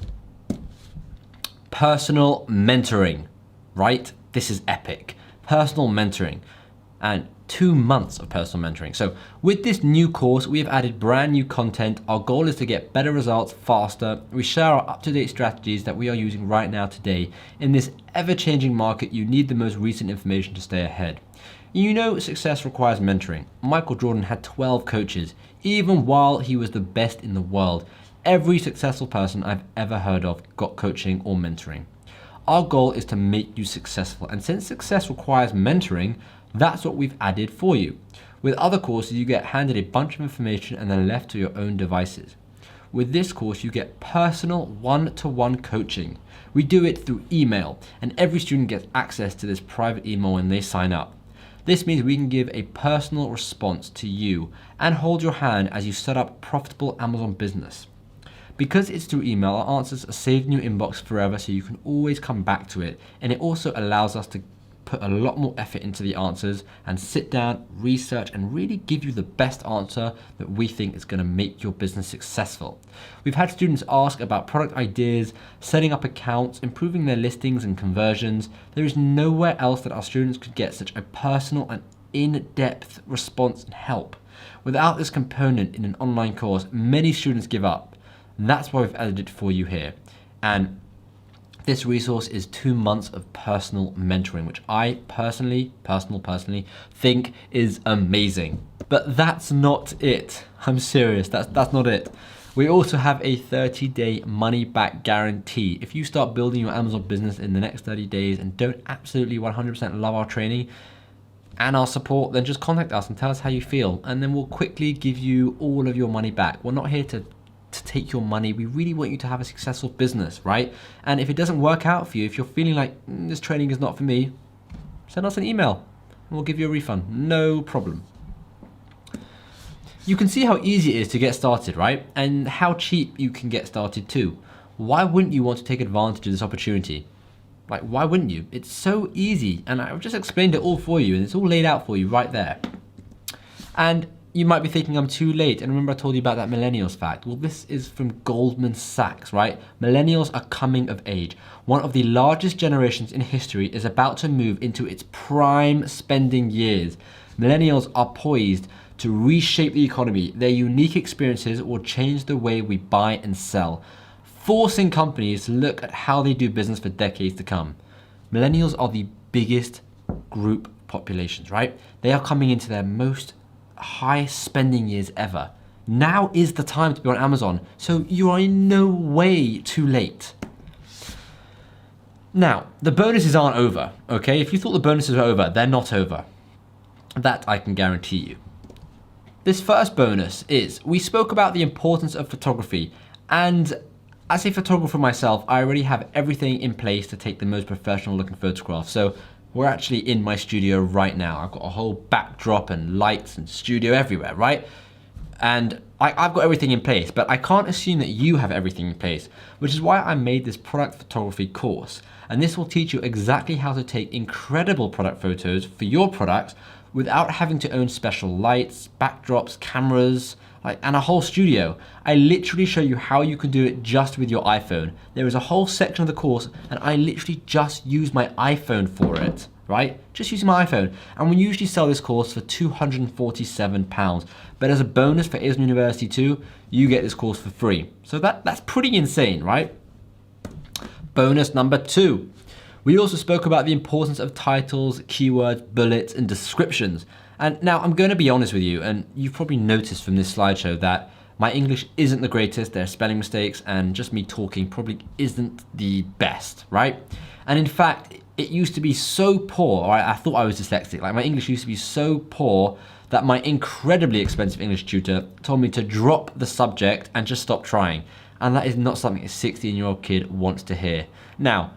personal mentoring. Right? This is epic. Personal mentoring, and 2 months of personal mentoring. So with this new course, we have added brand new content. Our goal is to get better results faster. We share our up-to-date strategies that we are using right now today. In this ever-changing market, you need the most recent information to stay ahead. You know, success requires mentoring. Michael Jordan had 12 coaches, even while he was the best in the world. Every successful person I've ever heard of got coaching or mentoring. Our goal is to make you successful, and since success requires mentoring, that's what we've added for you. With other courses, you get handed a bunch of information and then left to your own devices. With this course, you get personal one-to-one coaching. We do it through email, and every student gets access to this private email when they sign up. This means we can give a personal response to you and hold your hand as you set up a profitable Amazon business. Because it's through email, our answers are saved in your inbox forever, so you can always come back to it. And it also allows us to put a lot more effort into the answers and sit down, research, and really give you the best answer that we think is going to make your business successful. We've had students ask about product ideas, setting up accounts, improving their listings and conversions. There is nowhere else that our students could get such a personal and in-depth response and help. Without this component in an online course, many students give up. And that's why we've added it for you here. And this resource is 2 months of personal mentoring, which I personally think is amazing. But that's not it. I'm serious, that's not it. We also have a 30-day money-back guarantee. If you start building your Amazon business in the next 30 days and don't absolutely 100% love our training and our support, then just contact us and tell us how you feel, and then we'll quickly give you all of your money back. We're not here to take your money. We really want you to have a successful business, right? And if it doesn't work out for you, if you're feeling like this training is not for me, send us an email and we'll give you a refund. No problem. You can see how easy it is to get started, right? And how cheap you can get started too. Why wouldn't you want to take advantage of this opportunity? Like, why wouldn't you? It's so easy, and I've just explained it all for you, and it's all laid out for you right there. And you might be thinking I'm too late, and remember I told you about that millennials fact? Well, this is from Goldman Sachs, right? Millennials are coming of age. One of the largest generations in history is about to move into its prime spending years. Millennials are poised to reshape the economy. Their unique experiences will change the way we buy and sell, forcing companies to look at how they do business for decades to come. Millennials are the biggest group populations, right? They are coming into their most high spending years ever. Now is the time to be on Amazon, so you are in no way too late. Now, the bonuses aren't over, okay? If you thought the bonuses were over, they're not over. That I can guarantee you. This first bonus is, we spoke about the importance of photography, and as a photographer myself, I already have everything in place to take the most professional looking photographs. So we're actually in my studio right now. I've got a whole backdrop and lights and studio everywhere, right? And I've got everything in place, but I can't assume that you have everything in place, which is why I made this product photography course. And this will teach you exactly how to take incredible product photos for your products without having to own special lights, backdrops, cameras, and a whole studio. I literally show you how you can do it just with your iPhone. There is a whole section of the course, and I literally just use my iPhone for it, right? Just using my iPhone. And we usually sell this course for £247. But as a bonus for Asian University 2, you get this course for free. So that's pretty insane, right? Bonus number 2. We also spoke about the importance of titles, keywords, bullets, and descriptions. And now I'm going to be honest with you, and you've probably noticed from this slideshow that my English isn't the greatest. There are spelling mistakes, and just me talking probably isn't the best, right? And in fact, it used to be so poor, or I thought I was dyslexic. Like, my English used to be so poor that my incredibly expensive English tutor told me to drop the subject and just stop trying. And that is not something a 16-year-old kid wants to hear. Now,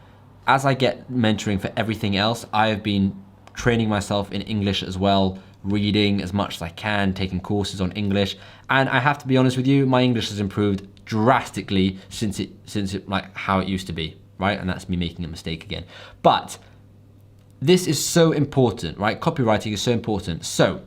as I get mentoring for everything else, I have been training myself in English as well, reading as much as I can, taking courses on English, and I have to be honest with you, my English has improved drastically since it like how it used to be, right? And that's me making a mistake again. But this is so important, right? Copywriting is so important. So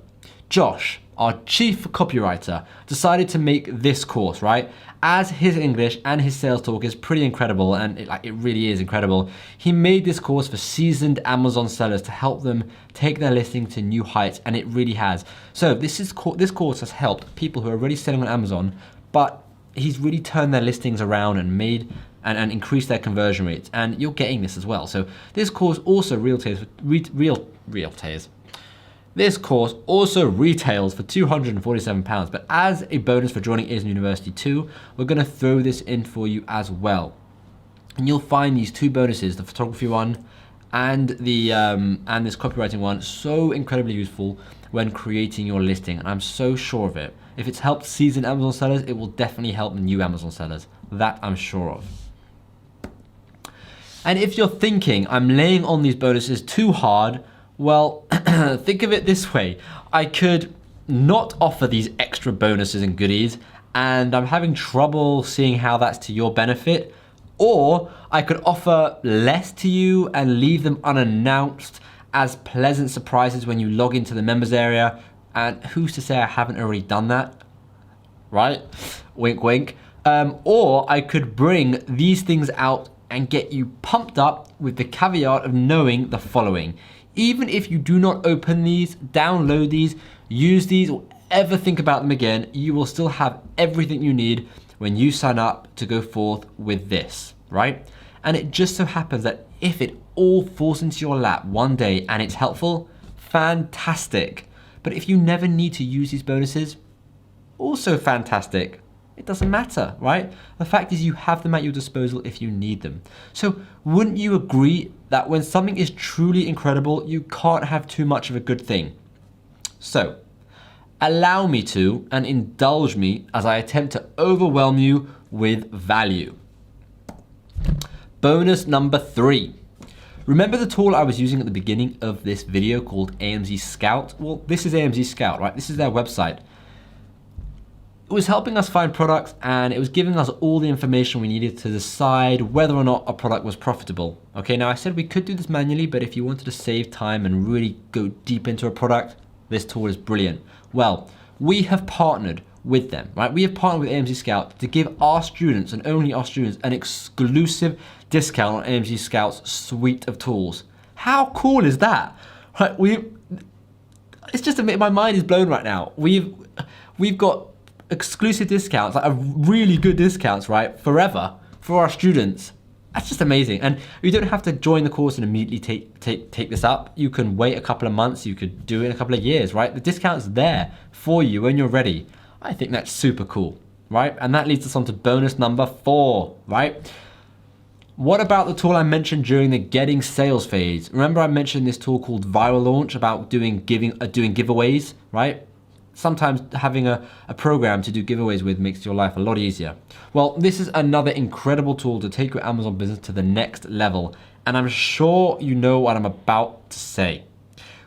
Josh, our chief copywriter, decided to make this course, right? As his English and his sales talk is pretty incredible, and it really is incredible, he made this course for seasoned Amazon sellers to help them take their listing to new heights, and it really has. So this course has helped people who are already selling on Amazon, but he's really turned their listings around and made and increased their conversion rates, and you're getting this as well. So this course also This course also retails for £247, but as a bonus for joining Asian University 2, we're going to throw this in for you as well. And you'll find these two bonuses, the photography one and this copywriting one, so incredibly useful when creating your listing, and I'm so sure of it. If it's helped seasoned Amazon sellers, it will definitely help new Amazon sellers. That I'm sure of. And if you're thinking, I'm laying on these bonuses too hard, well, think of it this way. I could not offer these extra bonuses and goodies, and I'm having trouble seeing how that's to your benefit. Or I could offer less to you and leave them unannounced as pleasant surprises when you log into the members area. And who's to say I haven't already done that, right? Wink, wink. Or I could bring these things out and get you pumped up with the caveat of knowing the following. Even if you do not open these, download these, use these, or ever think about them again, you will still have everything you need when you sign up to go forth with this, right? And it just so happens that if it all falls into your lap one day and it's helpful, fantastic. But if you never need to use these bonuses, also fantastic. It doesn't matter, right? The fact is you have them at your disposal if you need them. So wouldn't you agree that when something is truly incredible, you can't have too much of a good thing? So allow me to and indulge me as I attempt to overwhelm you with value. Bonus number 3. Remember the tool I was using at the beginning of this video called AMZ Scout? Well, this is AMZ Scout, right? This is their website. It was helping us find products, and it was giving us all the information we needed to decide whether or not a product was profitable. Okay, now I said we could do this manually, but if you wanted to save time and really go deep into a product, this tool is brilliant. Well, we have partnered with them, right? We have partnered with AMZ Scout to give our students, and only our students, an exclusive discount on AMZ Scout's suite of tools. How cool is that? Right? It's just my mind is blown right now. We've got exclusive discounts, like really good discounts, right? Forever for our students. That's just amazing. And you don't have to join the course and immediately take this up. You can wait a couple of months. You could do it in a couple of years, right? The discount's there for you when you're ready. I think that's super cool, right? And that leads us on to bonus number 4, right? What about the tool I mentioned during the getting sales phase? Remember I mentioned this tool called Viral Launch about doing giveaways, right? Sometimes having a program to do giveaways with makes your life a lot easier. Well, this is another incredible tool to take your Amazon business to the next level. And I'm sure you know what I'm about to say.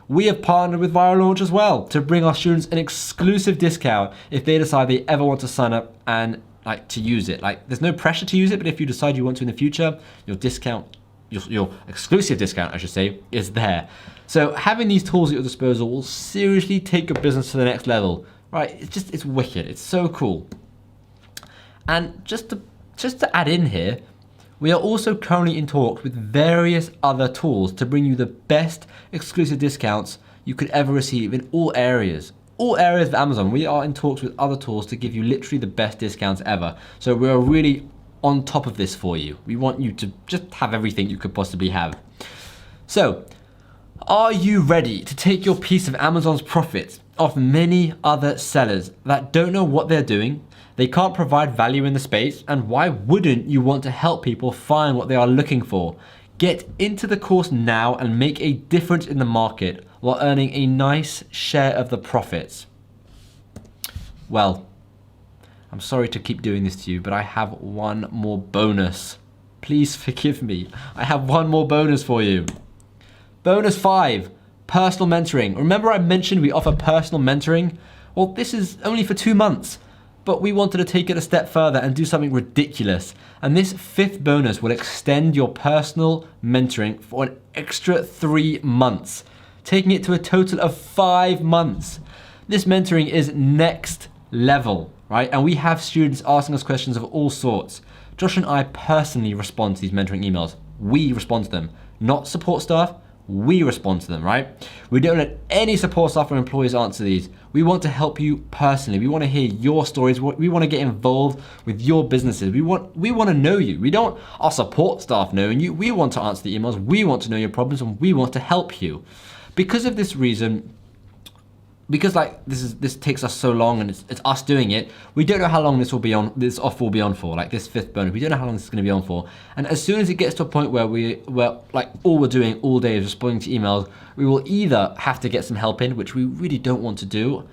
We have partnered with Viral Launch as well to bring our students an exclusive discount if they decide they ever want to sign up and to use it. There's no pressure to use it, but if you decide you want to in the future, your discount, your exclusive discount, I should say, is there. So having these tools at your disposal will seriously take your business to the next level, right? It's wicked. It's so cool. And just to add in here, we are also currently in talks with various other tools to bring you the best exclusive discounts you could ever receive in all areas. All areas of Amazon. We are in talks with other tools to give you literally the best discounts ever. So we are really on top of this for you. We want you to just have everything you could possibly have. So, are you ready to take your piece of Amazon's profits off many other sellers that don't know what they're doing? They can't provide value in the space, and why wouldn't you want to help people find what they are looking for? Get into the course now and make a difference in the market while earning a nice share of the profits. Well, I'm sorry to keep doing this to you, but I have one more bonus. Please forgive me. I have one more bonus for you. Bonus 5, personal mentoring. Remember I mentioned we offer personal mentoring? Well, this is only for 2 months, but we wanted to take it a step further and do something ridiculous. And this 5th bonus will extend your personal mentoring for an extra 3 months, taking it to a total of 5 months. This mentoring is next level, right? And we have students asking us questions of all sorts. Josh and I personally respond to these mentoring emails. We respond to them, not support staff. We respond to them, right? We don't let any support staff or employees answer these. We want to help you personally. We want to hear your stories. We want to get involved with your businesses. We want to know you. We don't want our support staff knowing you. We want to answer the emails. We want to know your problems, and we want to help you. Because of this reason, because like this takes us so long and it's us doing it, we don't know how long this offer will be on for, like this 5th bonus. We don't know how long this is going to be on for. And as soon as it gets to a point where we're like all we're doing all day is responding to emails, we will either have to get some help in, which we really don't want to do.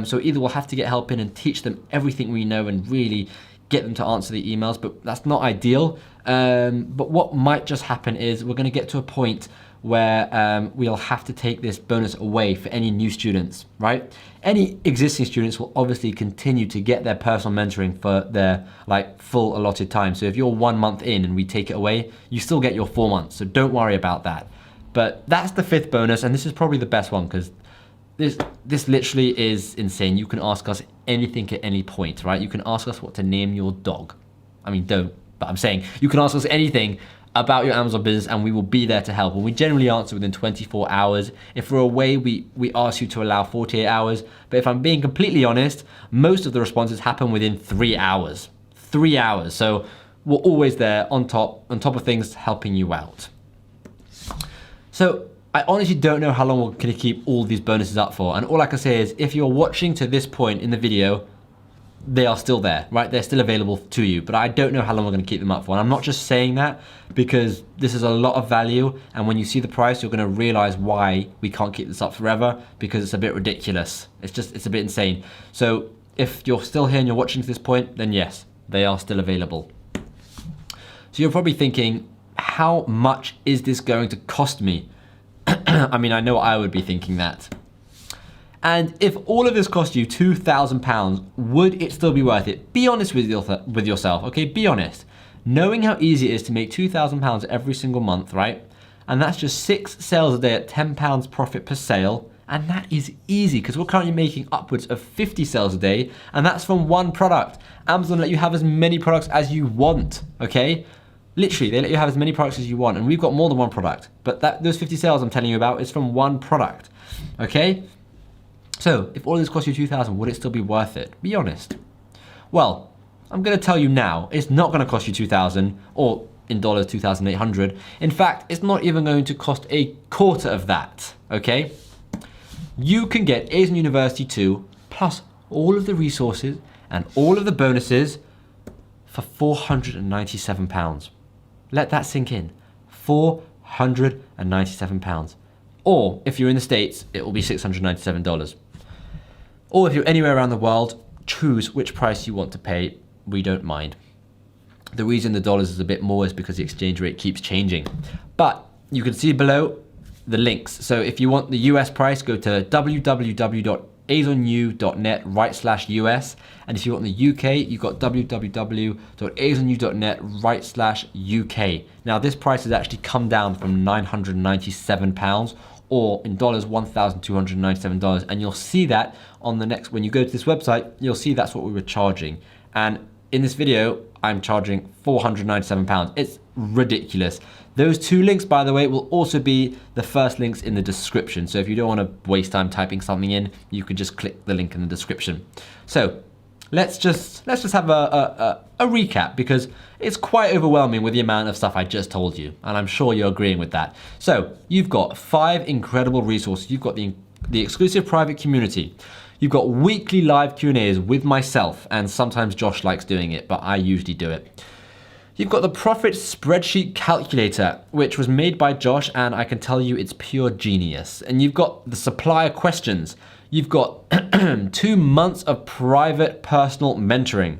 So either we'll have to get help in and teach them everything we know and really get them to answer the emails, but that's not ideal. But what might just happen is we're going to get to a point where we'll have to take this bonus away for any new students, right? Any existing students will obviously continue to get their personal mentoring for their like full allotted time. So if you're 1 month in and we take it away, you still get your 4 months. So don't worry about that. But that's the 5th bonus, and this is probably the best one because this literally is insane. You can ask us anything at any point, right? You can ask us what to name your dog. I mean, don't, but I'm saying you can ask us anything about your Amazon business and we will be there to help. And we generally answer within 24 hours. If we're away, we ask you to allow 48 hours. But if I'm being completely honest, most of the responses happen within 3 hours. 3 hours. So we're always there on top of things, helping you out. So I honestly don't know how long we're gonna keep all these bonuses up for. And all I can say is if you're watching to this point in the video, they are still there, right? They're still available to you, but I don't know how long we're gonna keep them up for. And I'm not just saying that because this is a lot of value. And when you see the price, you're gonna realize why we can't keep this up forever, because it's a bit ridiculous. It's a bit insane. So if you're still here and you're watching to this point, then yes, they are still available. So you're probably thinking, how much is this going to cost me? I mean, I know I would be thinking that. And if all of this cost you £2,000, would it still be worth it? Be honest with yourself, okay? Be honest. Knowing how easy it is to make £2,000 every single month, right? And that's just 6 sales a day at £10 profit per sale. And that is easy because we're currently making upwards of 50 sales a day. And that's from one product. Amazon let you have as many products as you want, okay? Literally, they let you have as many products as you want. And we've got more than one product. But those 50 sales I'm telling you about is from one product, okay? So if all this cost you $2,000, would it still be worth it? Be honest. Well, I'm gonna tell you now, it's not gonna cost you $2,000 or in dollars, 2,800. In fact, it's not even going to cost a quarter of that, okay? You can get Amazon University 2 plus all of the resources and all of the bonuses for £497. Let that sink in, £497. Or if you're in the States, it will be $697. Or if you're anywhere around the world, choose which price you want to pay. We don't mind. The reason the dollars is a bit more is because the exchange rate keeps changing. But you can see below the links. So if you want the US price, go to www.azonu.net/US. And if you want the UK, you've got www.azonu.net/UK. Now this price has actually come down from £997 or in dollars, $1,297. And you'll see that on the next, when you go to this website, you'll see that's what we were charging. And in this video, I'm charging £497. It's ridiculous. Those 2 links, by the way, will also be the first links in the description. So if you don't want to waste time typing something in, you can just click the link in the description. So let's just have a recap because it's quite overwhelming with the amount of stuff I just told you. And I'm sure you're agreeing with that. So you've got 5 incredible resources. You've got the exclusive private community. You've got weekly live Q&As with myself, and sometimes Josh likes doing it, but I usually do it. You've got the profit spreadsheet calculator, which was made by Josh, and I can tell you it's pure genius. And you've got the supplier questions. You've got 2 months of private personal mentoring.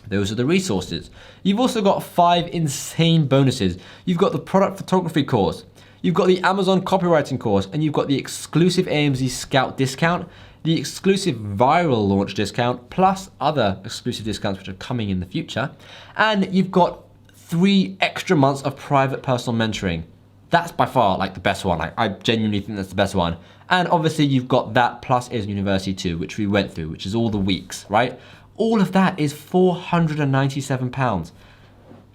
Those are the resources. You've also got 5 insane bonuses. You've got the product photography course. You've got the Amazon copywriting course, and you've got the exclusive AMZ Scout discount, the exclusive viral launch discount, plus other exclusive discounts which are coming in the future. And you've got 3 extra months of private personal mentoring. That's by far like the best one. I genuinely think that's the best one. And obviously you've got that plus Amazon University 2, which we went through, which is all the weeks, right? All of that is £497.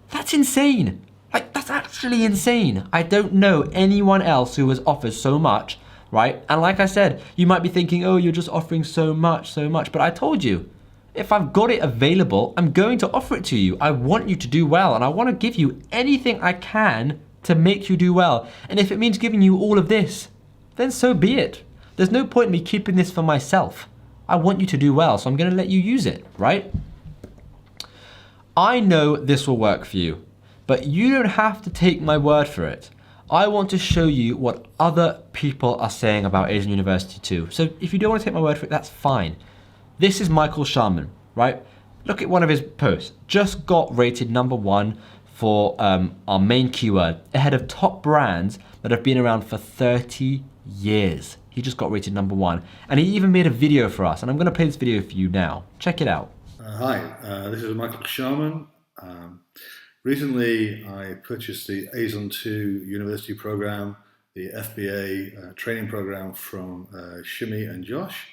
That's insane. Like, that's actually insane. I don't know anyone else who has offered so much, right? And like I said, you might be thinking, oh, you're just offering so much. But I told you, if I've got it available, I'm going to offer it to you. I want you to do well, and I want to give you anything I can to make you do well. And if it means giving you all of this, then so be it. There's no point in me keeping this for myself. I want you to do well, so I'm gonna let you use it, right? I know this will work for you, but you don't have to take my word for it. I want to show you what other people are saying about Asian University too. So if you don't want to take my word for it, that's fine. This is Michael Sharman, right? Look at one of his posts. Just got rated #1 for our main keyword, ahead of top brands that have been around for 30 years. He just got rated #1. And he even made a video for us. And I'm gonna play this video for you now. Check it out. Hi, this is Michael Sharman. Recently, I purchased the ASON 2 University program, the FBA training program from Shimmy and Josh.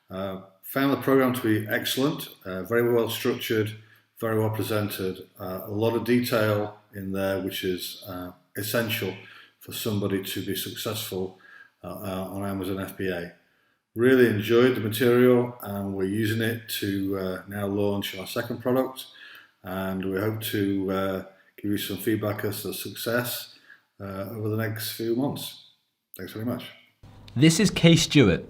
Found the program to be excellent, very well structured, very well presented, a lot of detail in there which is essential for somebody to be successful on Amazon FBA. Really enjoyed the material, and we're using it to now launch our second product, and we hope to give you some feedback as to success over the next few months. Thanks very much. This is Kay Stewart.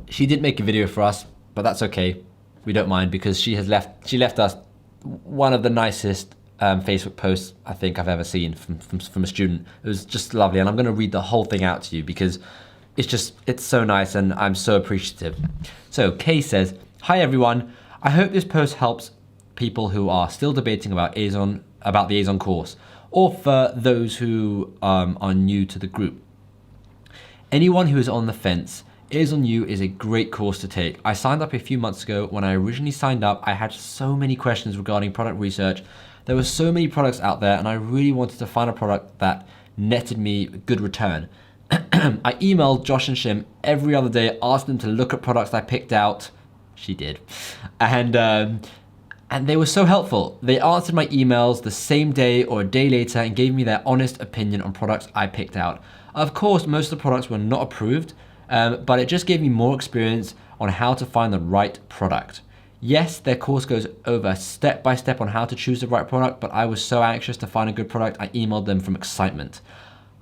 She did make a video for us, but that's okay. We don't mind, because she left us one of the nicest Facebook posts I think I've ever seen from a student. It was just lovely, and I'm gonna read the whole thing out to you because it's so nice and I'm so appreciative. So Kay says, "Hi everyone, I hope this post helps people who are still debating about the ASON course, or for those who are new to the group. Anyone who is on the fence, ASON U is a great course to take. I signed up a few months ago. When I originally signed up, I had so many questions regarding product research. There were so many products out there, and I really wanted to find a product that netted me a good return. I emailed Josh and Shim every other day, asked them to look at products I picked out." She did. And they were so helpful. They answered my emails the same day or a day later and gave me their honest opinion on products I picked out. Of course, most of the products were not approved, but it just gave me more experience on how to find the right product. Yes, their course goes over step by step on how to choose the right product, but I was so anxious to find a good product, I emailed them from excitement.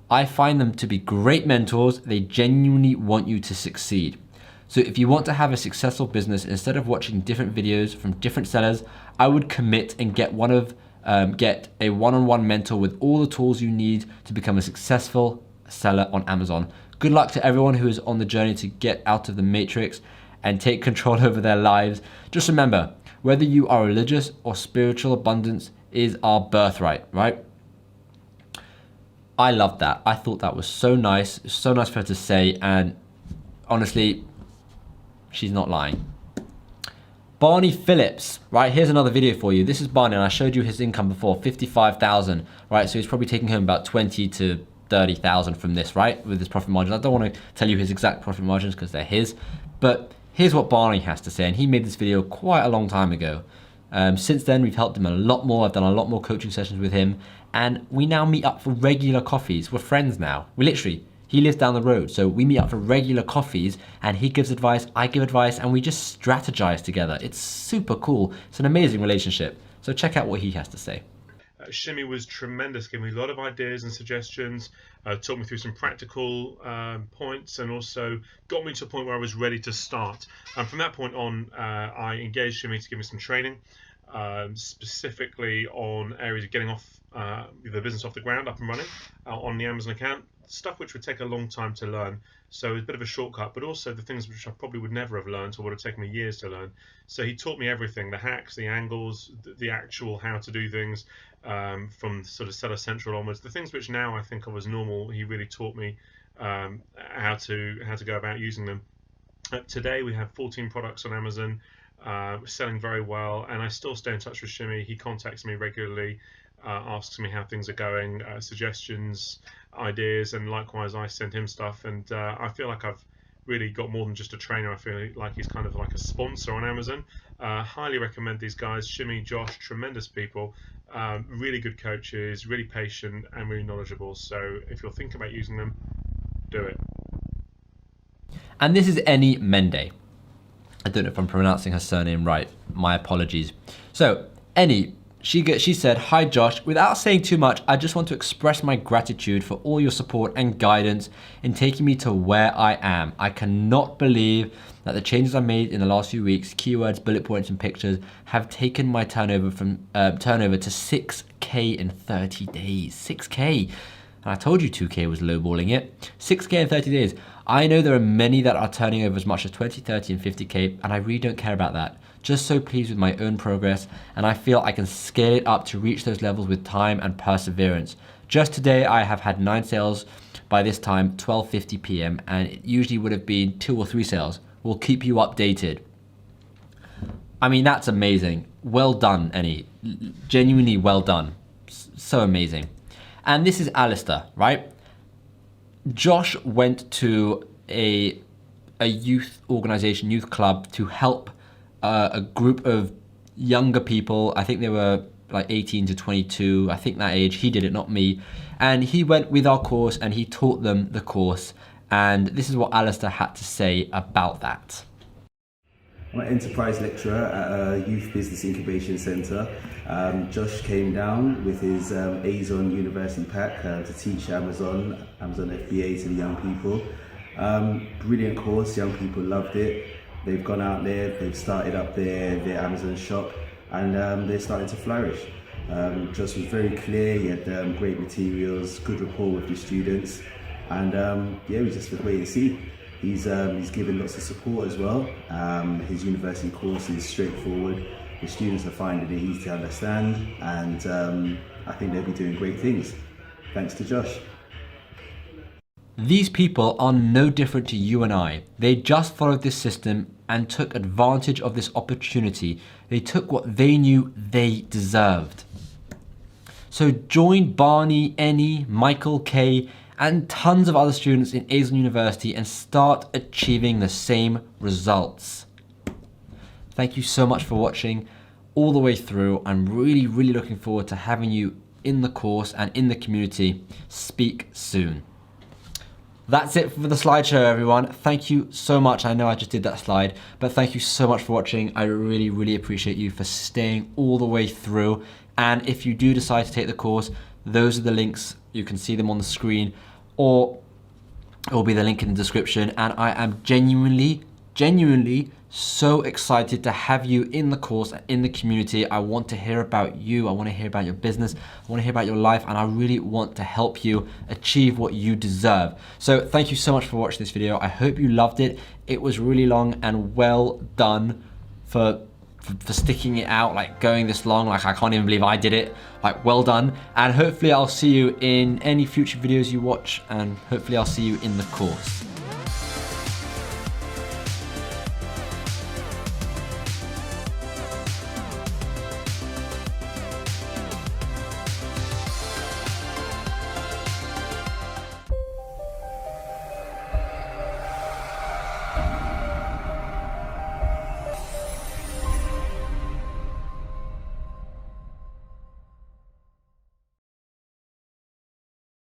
I find them to be great mentors. They genuinely want you to succeed. So if you want to have a successful business, instead of watching different videos from different sellers, I would commit and get a one-on-one mentor with all the tools you need to become a successful seller on Amazon. Good luck to everyone who is on the journey to get out of the matrix and take control over their lives. Just remember, whether you are religious or spiritual, abundance is our birthright, right? I loved that. I thought that was so nice. So nice for her to say, and honestly, she's not lying. Barney Phillips, right? Here's another video for you. This is Barney, and I showed you his income before, 55,000, right? So he's probably taking home about 20 to 30,000 from this, right? With his profit margins. I don't want to tell you his exact profit margins because they're his, but here's what Barney has to say, and he made this video quite a long time ago. Since then, we've helped him a lot more. I've done a lot more coaching sessions with him, and we now meet up for regular coffees. We're friends now. He lives down the road, so we meet up for regular coffees, and he gives advice, I give advice, and we just strategize together. It's super cool. It's an amazing relationship. So check out what he has to say. Shimmy was tremendous, gave me a lot of ideas and suggestions, talked me through some practical points, and also got me to a point where I was ready to start. And from that point on, I engaged Shimmy to give me some training, specifically on areas of getting off the business off the ground, up and running on the Amazon account, stuff which would take a long time to learn. So it was a bit of a shortcut, but also the things which I probably would never have learned or would have taken me years to learn. So he taught me everything, the hacks, the angles, the actual how to do things, from sort of Seller Central onwards. The things which now I think of as normal, he really taught me how to go about using them. Today we have 14 products on Amazon, selling very well, and I still stay in touch with Shimmy. He contacts me regularly, asks me how things are going, suggestions, ideas, and likewise I send him stuff, and I feel like I've really got more than just a trainer. I feel like he's kind of like a sponsor on Amazon. Highly recommend these guys, Shimmy, Josh, tremendous people, really good coaches, really patient and really knowledgeable. So if you're thinking about using them, do it. And this is Eni Mende. I don't know if I'm pronouncing her surname right. My apologies. So Eni, She said, "Hi Josh, without saying too much, I just want to express my gratitude for all your support and guidance in taking me to where I am. I cannot believe that the changes I made in the last few weeks, keywords, bullet points, and pictures, have taken my turnover to 6K in 30 days. 6K. And I told you 2K was lowballing it. 6K in 30 days. I know there are many that are turning over as much as 20, 30, and 50K, and I really don't care about that. Just so pleased with my own progress, and I feel I can scale it up to reach those levels with time and perseverance. Just today, I have had 9 sales by this time, 12:50 p.m., and it usually would have been 2 or 3 sales. We'll keep you updated." I mean, that's amazing. Well done, Annie. Genuinely well done. So amazing. And this is Alistair, right? Josh went to a youth organization, youth club, to help a group of younger people. I think they were like 18 to 22, I think that age. He did it, not me. And he went with our course and he taught them the course. And this is what Alistair had to say about that. I'm an enterprise lecturer at a youth business incubation centre. Josh came down with his Azon University pack to teach Amazon FBA to the young people. Brilliant course, young people loved it. They've gone out there, they've started up their Amazon shop, and they're starting to flourish. Josh was very clear, he had great materials, good rapport with the students, and yeah, we just wait and see. He's given lots of support as well. His university course is straightforward. The students are finding it easy to understand, and I think they'll be doing great things. Thanks to Josh. These people are no different to you and I. They just followed this system and took advantage of this opportunity. They took what they knew they deserved. So join Barney, Annie, Michael, Kay, and tons of other students in Azon University and start achieving the same results. Thank you so much for watching all the way through. I'm really, really looking forward to having you in the course and in the community. Speak soon. That's it for the slideshow, everyone. Thank you so much. I know I just did that slide, but thank you so much for watching. I really, really appreciate you for staying all the way through. And if you do decide to take the course, those are the links. You can see them on the screen, or it will be the link in the description. And I am genuinely so excited to have you in the course, in the community. I want to hear about you. I want to hear about your business. I want to hear about your life, and I really want to help you achieve what you deserve. So thank you so much for watching this video. I hope you loved it. It was really long, and well done for sticking it out, like going this long. Like, I can't even believe I did it. Like, well done. And hopefully I'll see you in any future videos you watch, and hopefully I'll see you in the course.